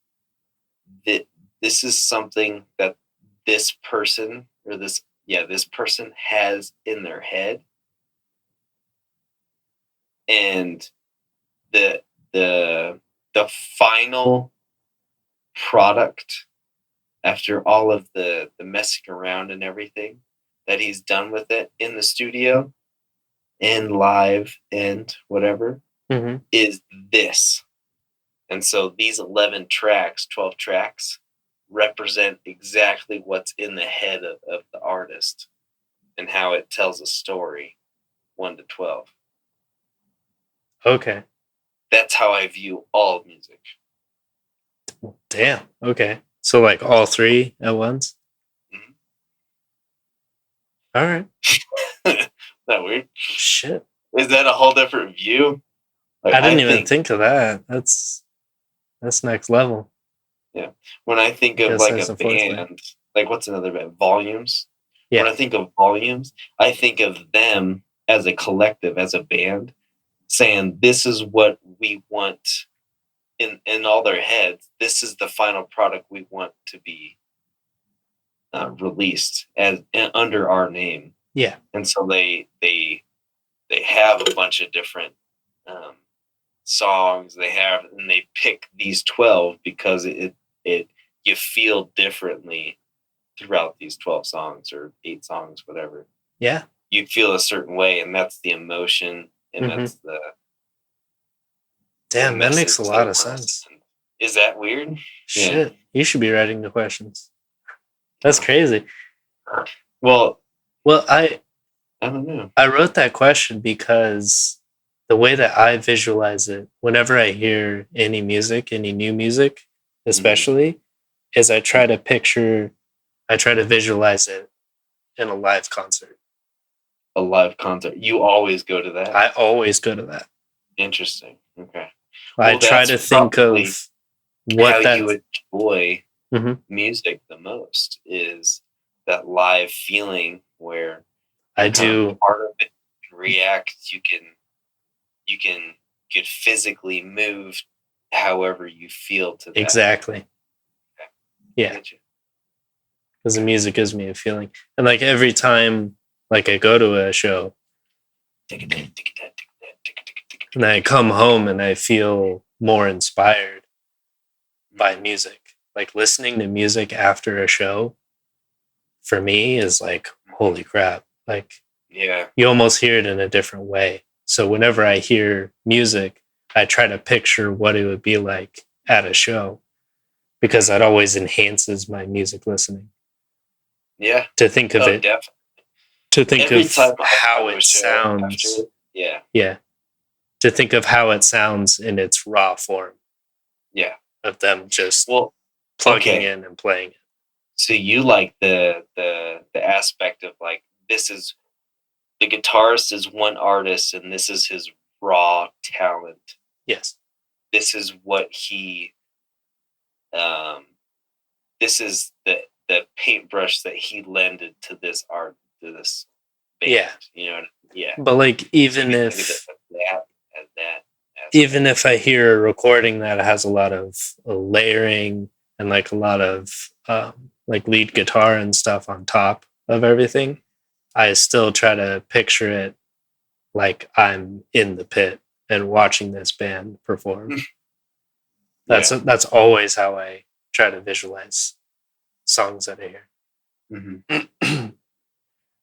this is something that this person this person has in their head, and the final product after all of the messing around and everything that he's done with it in the studio and live and whatever is this. And so these 12 tracks represent exactly what's in the head of the artist and how it tells a story 1 to 12. Okay. That's how I view all music. Damn. Okay. So like all three at once? Mm-hmm. All right. Isn't that weird? Shit. Is that a whole different view? Like, I didn't even think of that. That's next level. Yeah. When I think of like a band, like what's another band? Volumes. Yeah. When I think of Volumes, I think of them as a collective, as a band, saying this is what we want in all their heads. This is the final product we want to be released as under our name. Yeah. And so they have a bunch of different songs and they pick these 12 because it you feel differently throughout these 12 songs or 8 songs, whatever. Yeah. You feel a certain way, and that's the emotion, and that's the damn, that makes a lot of sense. Is that weird? Shit. Yeah. You should be writing the questions. That's crazy. Well, I don't know. I wrote that question because the way that I visualize it, whenever I hear any music, any new music, especially, is I try to visualize it in a live concert. A live concert. You always go to that? I always go to that. Interesting. Okay. I try to think of what you enjoy music the most is that live feeling where I do part of it, react. You can get physically moved however you feel to that. Exactly. Okay. Yeah. Because the music gives me a feeling. And like every time like I go to a show and I come home and I feel more inspired by music. Like listening to music after a show for me is like, holy crap. Like, yeah, you almost hear it in a different way. So whenever I hear music, I try to picture what it would be like at a show because that always enhances my music listening. Yeah. to think of it, Definitely. to think Every of time I how go to a it show after sounds. it, yeah. Yeah. To think of how it sounds in its raw form Yeah. of them just Well, plugging okay. in and playing it. So you like the aspect of like, this is the guitarist is one artist and this is his raw talent. Yes. This is what he this is the paintbrush that he lended to this art, to this band. Yeah. You know, yeah. But like even Maybe if think of that even aspect. if I hear a recording that has a lot of layering and like a lot of like lead guitar and stuff on top of everything, I still try to picture it like I'm in the pit and watching this band perform. That's always how I try to visualize songs that I hear. Mm-hmm. In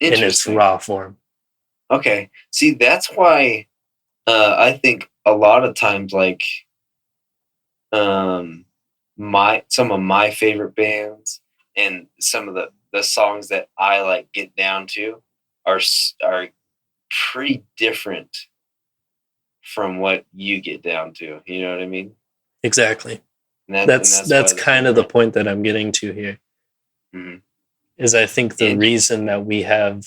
its raw form. Okay. See, that's why I think a lot of times, like, some of my favorite bands and some of the songs that I like get down to are pretty different from what you get down to. You know what I mean? Exactly. And That's kind of the point that I'm getting to here. Mm-hmm. Is I think the reason that we have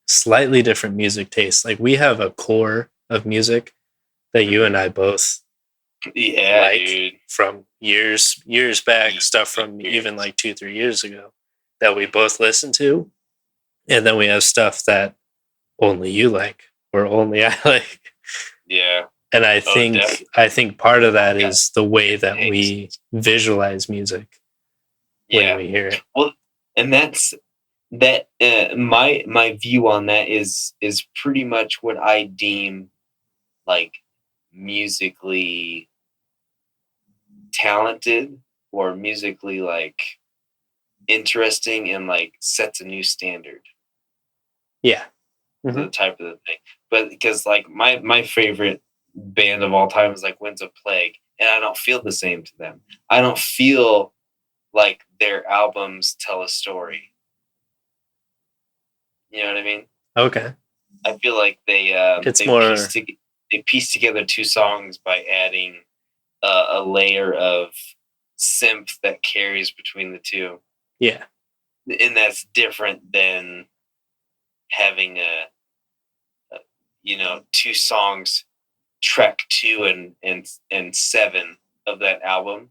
slightly different music tastes, like we have a core of music that you and I both like, dude. from years back, stuff from even like 2-3 years ago that we both listen to, and then we have stuff that only you like or only I like. Yeah. And I think part of that is the way that we visualize music when we hear it. Well, and that's that. My view on that is pretty much what I deem like musically talented or musically like interesting and like sets a new standard. Yeah. Mm-hmm. The type of the thing. But because like my favorite band of all time is like Winds of Plague, and I don't feel the same to them. I don't feel like their albums tell a story. You know what I mean? Okay. I feel like they piece together two songs by adding a layer of synth that carries between the two. Yeah. And that's different than having two songs, track 2 and 7 of that album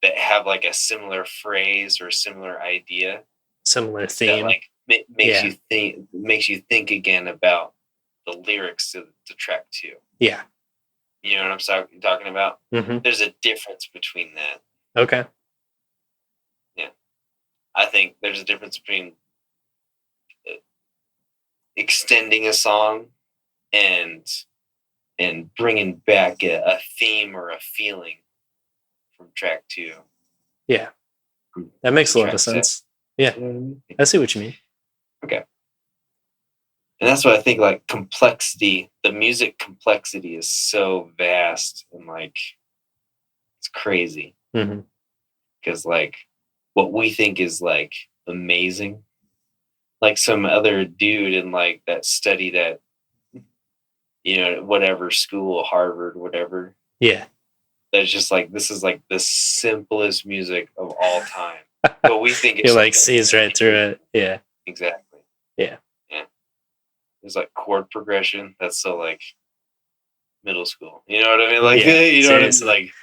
that have like a similar phrase or similar idea, similar theme that like makes you think again about the lyrics to track 2. Yeah. You know what I'm talking about? Mm-hmm. There's a difference between that. Okay. Yeah. I think there's a difference between extending a song and bringing back a theme or a feeling from track 2. Yeah. That makes a lot of sense. 7. Yeah. You know what I mean? I see what you mean. Okay. And that's what I think, like, complexity, the music complexity is so vast and like it's crazy. Mm-hmm. Because like what we think is like amazing, like some other dude in like that studied at whatever school, Harvard, whatever. Yeah. That's just like, this is like the simplest music of all time. But we think it's it like sees right through it. Yeah. Exactly. Yeah. Yeah. There's like chord progression. That's so like middle school. You know what I mean? Like, you know seriously. What I mean? Like,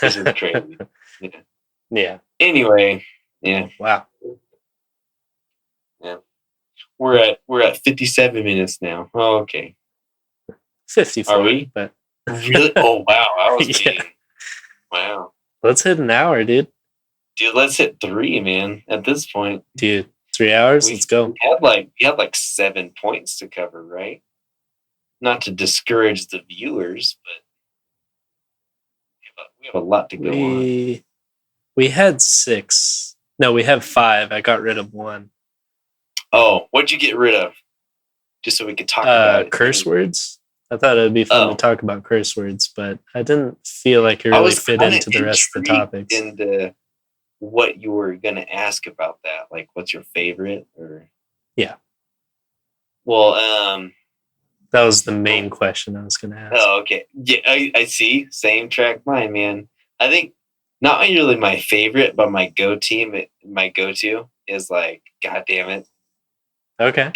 this is crazy. Yeah. Yeah. Anyway. Yeah. Wow. Yeah. We're at 57 minutes now. Oh, okay. 54. Are we? But really? Oh wow. I was being wow. Let's hit an hour, dude. Dude, let's hit 3, man. At this point. Dude, 3 hours? Let's go. We had like 7 points to cover, right? Not to discourage the viewers, but we have a lot to go on. We had 6. No, we have 5. I got rid of 1. Oh, what'd you get rid of? Just so we could talk about it. Curse words. I thought it would be fun to talk about curse words, but I didn't feel like it really fit into the rest of the topics. what you were gonna ask about that. Like, what's your favorite? Or Yeah. Well, That was the main question I was going to ask. oh, okay. Yeah, I see. Same track mine, man. I think not really my favorite, but my go-to is like, God damn it. Okay.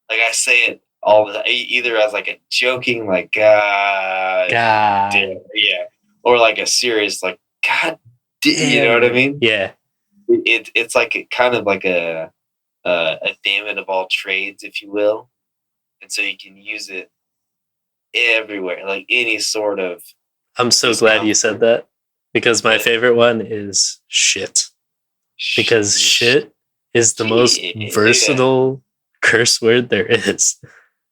Like I say it all the time, either as like a joking, like God, God. yeah, or like a serious, like God, you know what I mean? Yeah. It's like kind of like a damn it of all trades, if you will, and so you can use it everywhere, like any sort of. I'm so glad you said that, because my favorite one is shit. Because shit is the most versatile curse word there is.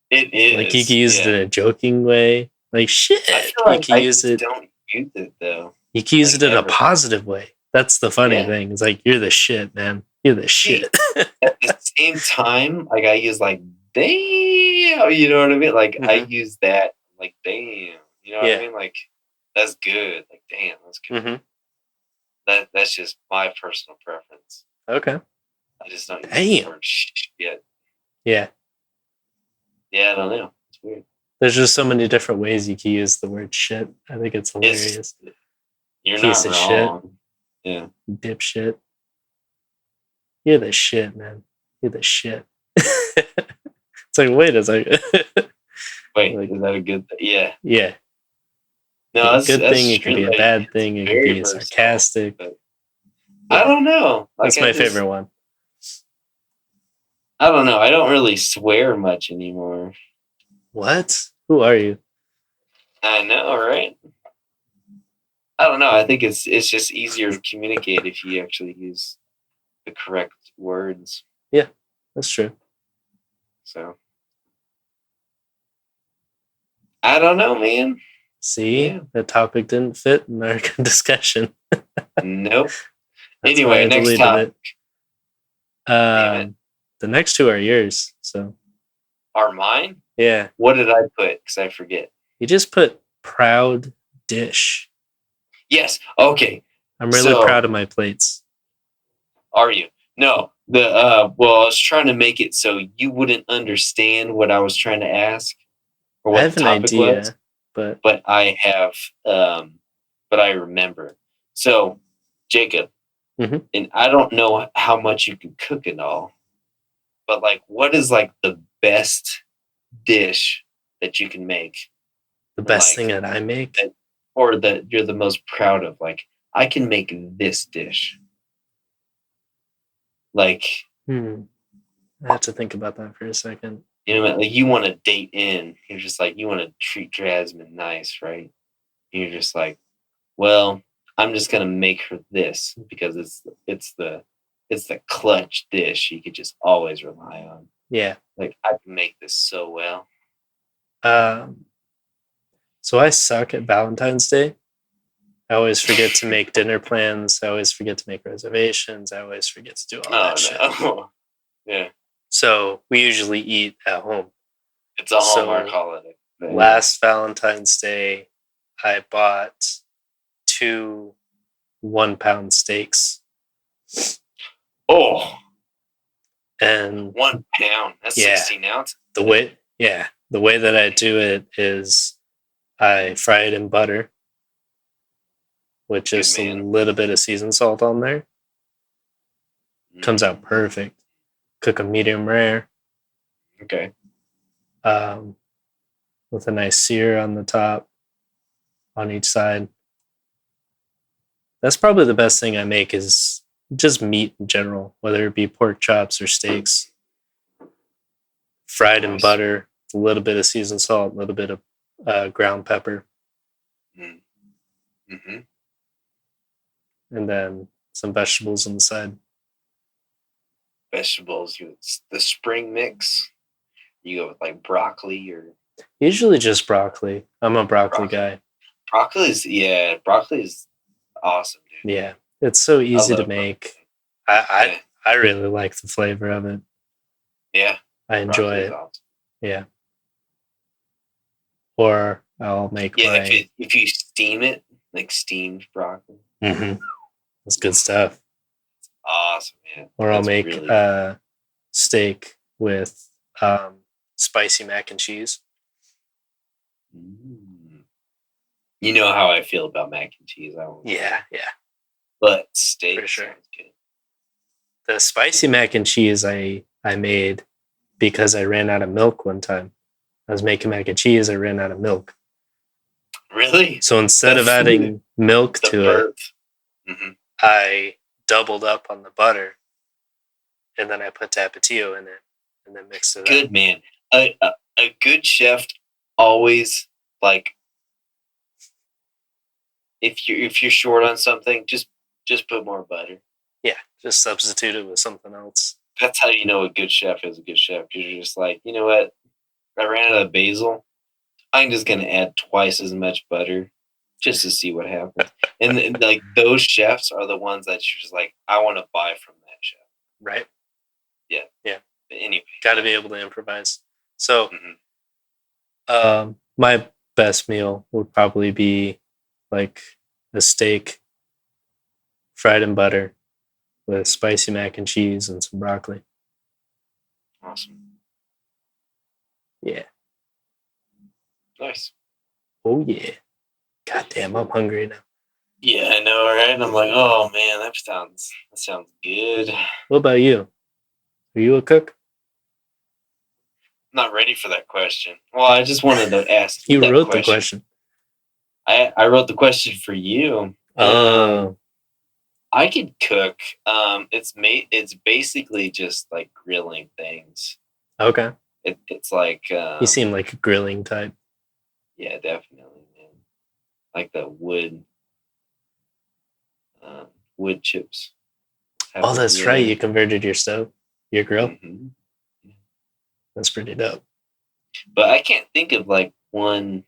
It is. Like, you can use it in a joking way. Like, shit. I feel like you can use it. Don't use it though. You can use it in a positive way. That's the funny thing. It's like, you're the shit, man. You're the shit. At the same time, like I use like damn, you know what I mean? Like I use that like damn, you know what I mean? Like that's good. Like damn, that's good. That's just my personal preference. Okay. I just don't use the word shit. Yeah. Yeah, I don't know. It's weird. There's just so many different ways you can use the word shit. I think it's hilarious. You're Piece not of wrong. shit. Yeah. Dipshit. You're the shit, man. You're the shit. It's like, wait a second. Wait, like, is that a good thing? Yeah. Yeah. No, it's a good thing. It could be a bad thing. It could be sarcastic. I don't know. Like, that's my favorite one. I don't know. I don't really swear much anymore. What? Who are you? I know, right? I don't know. I think it's just easier to communicate if you actually use the correct words. Yeah, that's true. So I don't know, man. See, the topic didn't fit in our discussion. Nope. Anyway, next topic. The next two are yours. So are mine? Yeah. What did I put? Because I forget. You just put proud dish. Yes. Okay. I'm really proud of my plates. Are you? No. Well, I was trying to make it so you wouldn't understand what I was trying to ask, or what I have the topic an idea, was. but I have, but I remember. So, Jacob, and I don't know how much you can cook and all, but like, what is like the best dish that you can make? The best thing that I make, or that you're the most proud of? Like, I can make this dish. Like, I have to think about that for a second. You know, like you want to date in. You're just like, you want to treat Jasmine nice, right? And you're just like, well, I'm just gonna make her this because it's the clutch dish you could just always rely on. Yeah. Like, I can make this so well. So I suck at Valentine's Day. I always forget to make dinner plans. I always forget to make reservations. I always forget to do all that shit. Yeah. So we usually eat at home. It's a Hallmark holiday. Last Valentine's Day, I bought 2 1-pound steaks. Oh. And 1 pound. That's 16 ounces. The way that I do it is I fry it in butter with just a little bit of seasoned salt on there. Comes out perfect. Cook them medium rare. Okay. With a nice sear on the top, on each side. That's probably the best thing I make, is just meat in general, whether it be pork chops or steaks. Fried in butter, a little bit of seasoned salt, a little bit of ground pepper. Mm-hmm. And then some vegetables on the side. Vegetables, the spring mix. You go with like broccoli or... Usually just broccoli. I'm a broccoli guy. Broccoli is awesome, dude. Yeah, it's so easy to make. I really like the flavor of it. Yeah, I enjoy it. Awesome. Yeah. Or I'll make if you steam it, like steamed broccoli. Mm-hmm. That's good stuff. Awesome, man. Or I'll That's make really steak with spicy mac and cheese. You know how I feel about mac and cheese. Yeah. But steak For sure. sounds good. The spicy mac and cheese I made because I ran out of milk one time. I was making mac and cheese. I ran out of milk. Really? So instead of adding milk to it, I doubled up on the butter, and then I put tapatio in it, and then mixed it up. Good, man. A good chef always, like, if you're short on something, just put more butter. Yeah, just substitute it with something else. That's how you know a good chef is a good chef, because you're just like, you know what? I ran out of basil. I'm just gonna add twice as much butter just to see what happens. And like those chefs are the ones that you're just like, I want to buy from that chef. Right. Yeah. Yeah. But anyway, got to be able to improvise. So, Mm-hmm. My best meal would probably be like a steak fried in butter with spicy mac and cheese and some broccoli. Awesome. Yeah. Nice. Oh yeah. God damn, I'm hungry now. Yeah, I know, right? And I'm like, oh man, that sounds good. What about you? Are you a cook? I'm not ready for that question. Well, I just wanted to ask You that wrote the question. I wrote the question for you. I could cook. It's basically just like grilling things. Okay. It's like you seem like a grilling type. Yeah, definitely, man. Like the wood chips. Oh, that's right. You converted your stove, your grill. Mm-hmm. That's pretty dope. But I can't think of like one.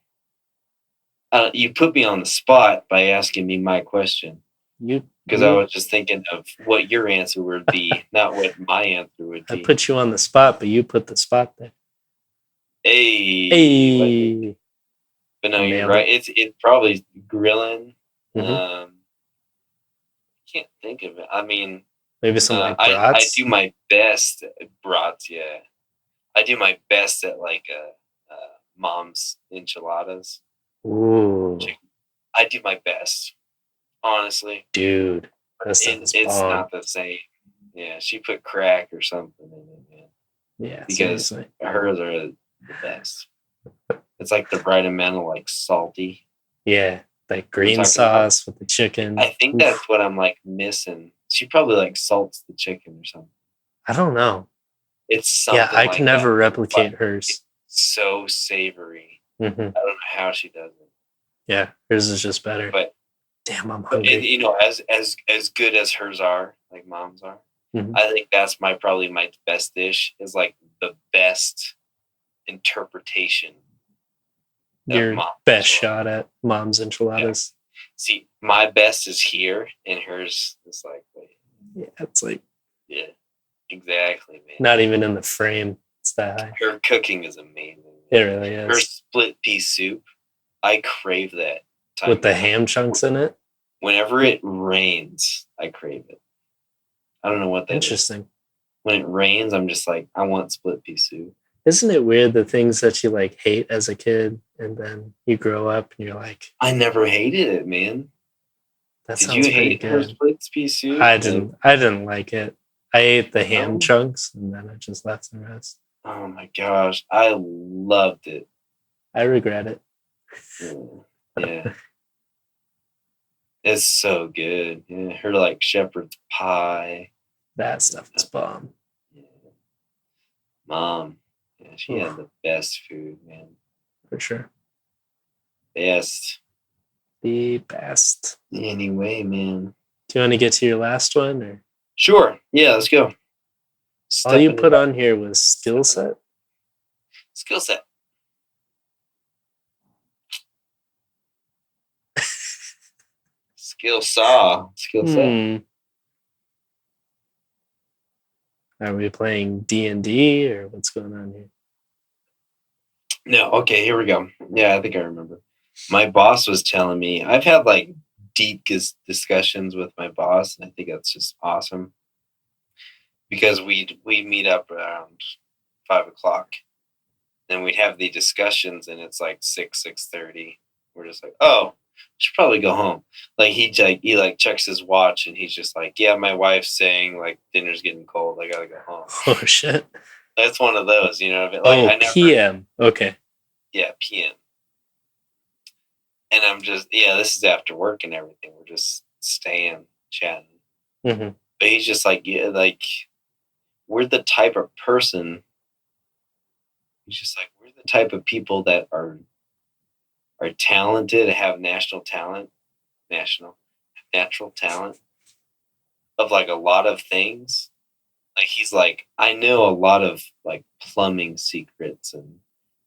You put me on the spot by asking me my question. Because I was just thinking of what your answer would be, not what my answer would be. I put you on the spot, but you put the spot there. Hey. But no, you're right. It's probably grilling. Mm-hmm. Can't think of it. I mean, maybe some like brats. I do my best at brats. Yeah, I do my best at like mom's enchiladas. Ooh. I do my best, honestly. Dude, it's not the same. Yeah, she put crack or something in it, man. Yeah, because seriously. Hers are the best. It's like the bright amount like salty. Yeah, like green sauce with the chicken. I think that's what I'm like missing. She probably like salts the chicken or something. I don't know. It's something. Yeah, I can never replicate hers. It's so savory. Mm-hmm. I don't know how she does it. Yeah, hers is just better. But damn, I'm hungry. And, you know, as good as hers are, like mom's are, mm-hmm. I think that's probably my best dish. Is like the best interpretation. Your best shot at mom's enchiladas. Yeah. See, my best is here, and hers is like, yeah, it's like, yeah, exactly, man. Not even in the frame. It's that high. Her cooking is amazing. It really is. Her split pea soup, I crave that. With the ham chunks in it? Whenever it rains, I crave it. I don't know what that is. Interesting. When it rains, I'm just like, I want split pea soup. Isn't it weird the things that you like hate as a kid and then you grow up and you're like, I never hated it, man. That Did you hate her split pea soup? I didn't like it. I ate the ham chunks and then I just left the rest. Oh my gosh, I loved it. I regret it. Yeah. It's so good. Yeah, her like shepherd's pie. That stuff is bomb. Yeah. Mom. Yeah, she had the best food, man. For sure. Best. The best. Anyway, man. Do you want to get to your last one? Or? Sure. Yeah, let's go. All you put on here was skill set? Skill set. Skill set. Are we playing D&D or what's going on here? No, okay, here we go. Yeah, I think I remember. My boss was telling me I've had like deep discussions with my boss, and I think that's just awesome because we meet up around 5 o'clock, then we'd have the discussions, and it's like 6:30. We're just like, oh, should probably go home. Like he checks his watch, and he's just like, yeah, my wife's saying like dinner's getting cold. I gotta go home. Oh shit. That's one of those, you know. Like Oh, I never, PM. Okay. yeah, PM. And I'm just, yeah, this is after work and everything. We're just staying, chatting. Mm-hmm. But he's just like, yeah, like we're the type of person. He's just like, we're the type of people that are talented, have natural talent of like a lot of things. Like he's like, I know a lot of like plumbing secrets and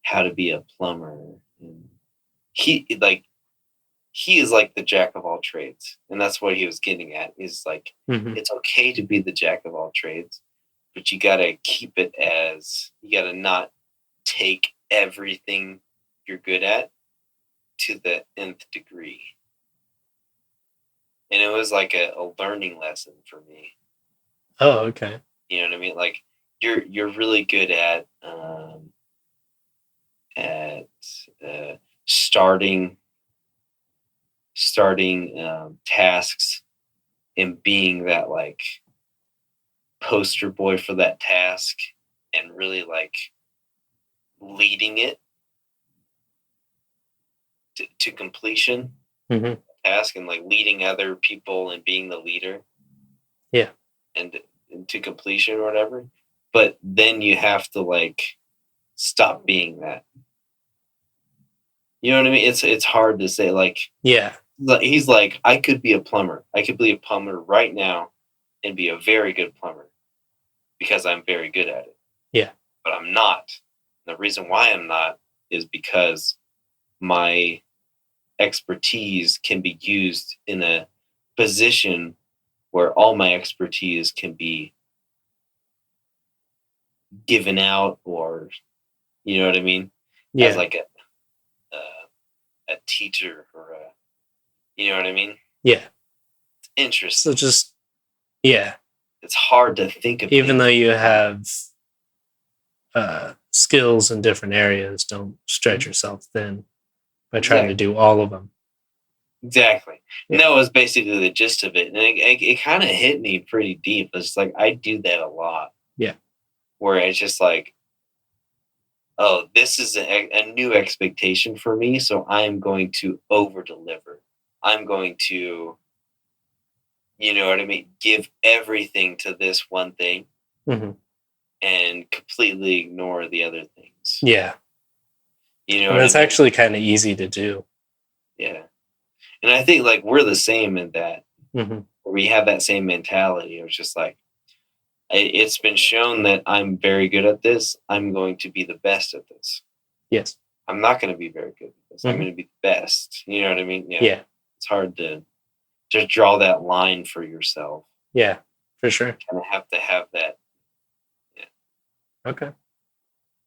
how to be a plumber. And he is like the jack of all trades. And that's what he was getting at. Is like, it's okay to be the jack of all trades, but you gotta keep it as, you gotta not take everything you're good at to the nth degree. And it was like a learning lesson for me. Oh, okay. You know what I mean? Like you're really good at starting tasks and being that like poster boy for that task and really like leading it to completion. Task and like leading other people and being the leader. Yeah. And to completion or whatever. But then you have to like stop being that. You know what I mean? It's hard to say, like, yeah. He's like, I could be a plumber. I could be a plumber right now and be a very good plumber because I'm very good at it. Yeah. But I'm not. The reason why I'm not is because my expertise can be used in a position where all my expertise can be given out, or you know what I mean? Yeah. As like a teacher or you know what I mean? Yeah. It's interesting. So just, yeah. It's hard to think of. Even though you have skills in different areas, don't stretch yourself thin by trying to do all of them. Exactly. Yeah. And that was basically the gist of it. And it kind of hit me pretty deep. It's like, I do that a lot. Yeah. Where it's just like, oh, this is a new expectation for me. So I'm going to over deliver. I'm going to, you know what I mean? Give everything to this one thing and completely ignore the other things. Yeah. You know, and that's actually kind of easy to do. Yeah. And I think like we're the same in that. Where we have that same mentality. It was just like, it's been shown that I'm very good at this. I'm going to be the best at this. Yes. I'm not going to be very good at this. I'm going to be the best. You know what I mean? Yeah. It's hard to just draw that line for yourself. Yeah, for sure. You kind of have to have that. Yeah. Okay.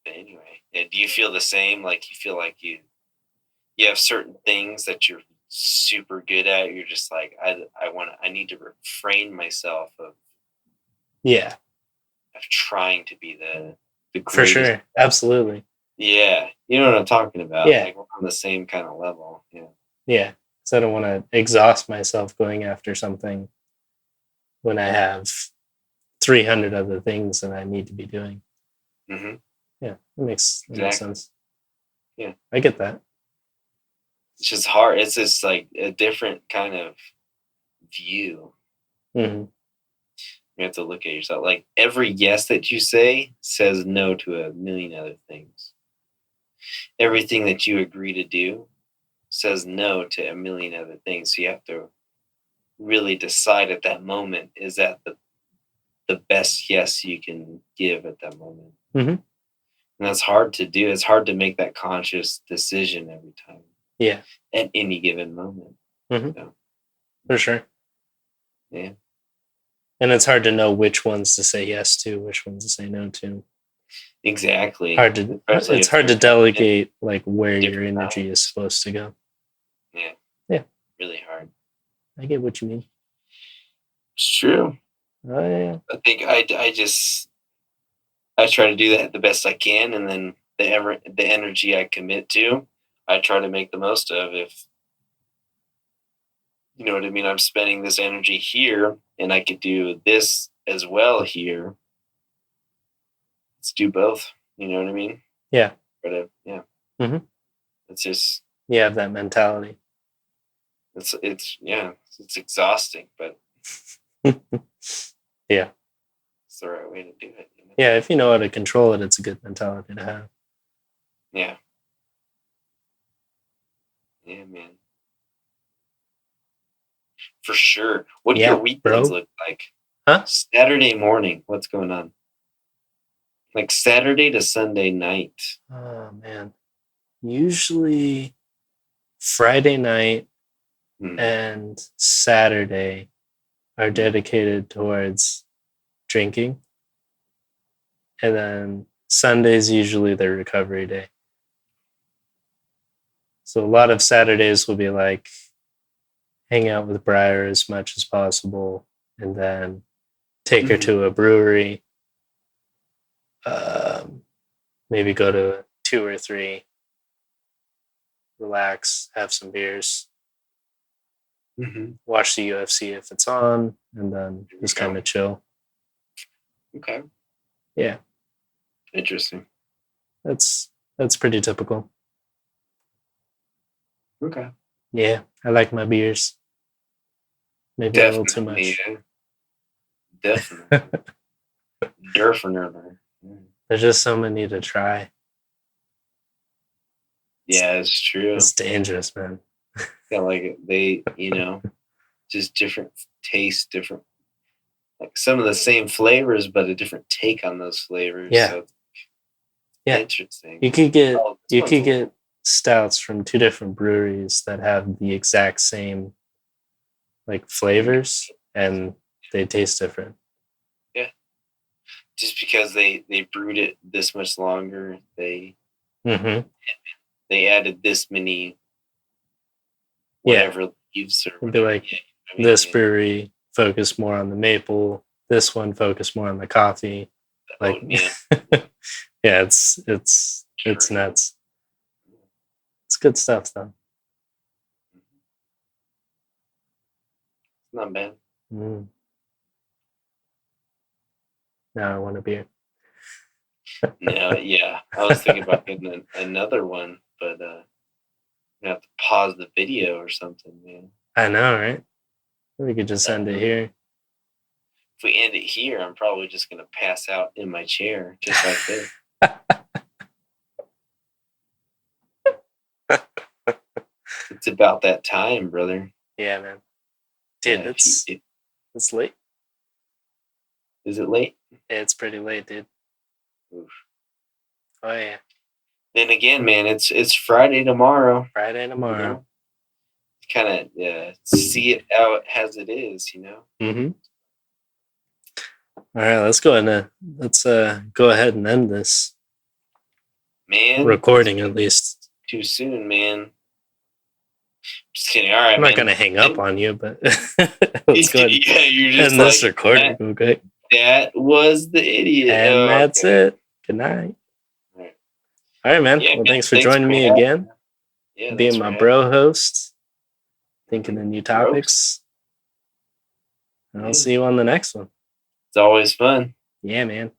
But anyway, do you feel the same? Like you feel like you have certain things that you're super good at. You're just like, I need to refrain myself of trying to be the greatest. For sure. Absolutely. Yeah. You know what I'm talking about. Yeah. Like we're on the same kind of level. Yeah. Yeah. Because I don't want to exhaust myself going after something when I have 300 other things that I need to be doing. Yeah. That makes sense. Yeah. I get that. It's just hard. It's just like a different kind of view. You have to look at yourself. Like every yes that you say says no to a million other things. Everything that you agree to do says no to a million other things. So you have to really decide at that moment, is that the best yes you can give at that moment? And that's hard to do. It's hard to make that conscious decision every time. Yeah. At any given moment. So. For sure. Yeah. And it's hard to know which ones to say yes to, which ones to say no to. Exactly. It's hard to delegate like where your energy is supposed to go. Yeah. Yeah. Really hard. I get what you mean. It's true. Oh yeah. I think I try to do that the best I can, and then the energy I commit to, I try to make the most of. If you know what I mean, I'm spending this energy here, and I could do this as well here. Let's do both. You know what I mean? Yeah. But yeah, Mhm. it's just You have that mentality. it's exhausting, but Yeah. it's the right way to do it. You know? Yeah, if you know how to control it, it's a good mentality to have. Yeah. Yeah, man. For sure. What do Yeah, your weekends bro. look like? Huh? Saturday morning, what's going on? Like Saturday to Sunday night. Oh man. Usually Friday night Hmm. and Saturday are dedicated towards drinking. And then Sunday's usually their recovery day. So a lot of Saturdays will be like hang out with Briar as much as possible and then take her to a brewery. Maybe go to 2 or 3, relax, have some beers, Mm-hmm. watch the UFC if it's on, and then just kind of chill. Okay. Yeah, Interesting. that's pretty typical. Okay. Yeah, I like my beers. Maybe a little too much. Yeah. Definitely. Definitely. There's just so many to try. Yeah, it's true. It's dangerous, man. Yeah, like they, just different tastes, different, like some of the same flavors, but a different take on those flavors. Yeah. So Yeah. interesting. You could get stouts from 2 different breweries that have the exact same like flavors and they taste different. Yeah. Just because they brewed it this much longer, they added this many whatever leaves or It'd be like this brewery focused more on the maple, this one focused more on the coffee. Like yeah, it's nuts. It's good stuff though. Not bad. Now I want a beer. No, yeah. I was thinking about getting another one, but I have to pause the video or something, man. I know, right? We could just end it here. If we end it here, I'm probably just gonna pass out in my chair, just like this. It's about that time, brother. Yeah, man. Dude, it's late. Is it late? Yeah, it's pretty late, dude. Oof. Oh yeah. Then again, man, it's Friday tomorrow. Friday tomorrow. Kind of see it out as it is, Mm-hmm. All right, let's go ahead and end this. Man, recording at least. Too soon, man. Just kidding. All right, I'm not gonna hang up on you, but let's go ahead. Yeah, you're just end this recording, okay? That was the idiot, and that's it. Good night. All right, man. Yeah, well, thanks for joining me again. Yeah, being my bro host, thinking of new topics. And I'll see you on the next one. It's always fun. Yeah, man.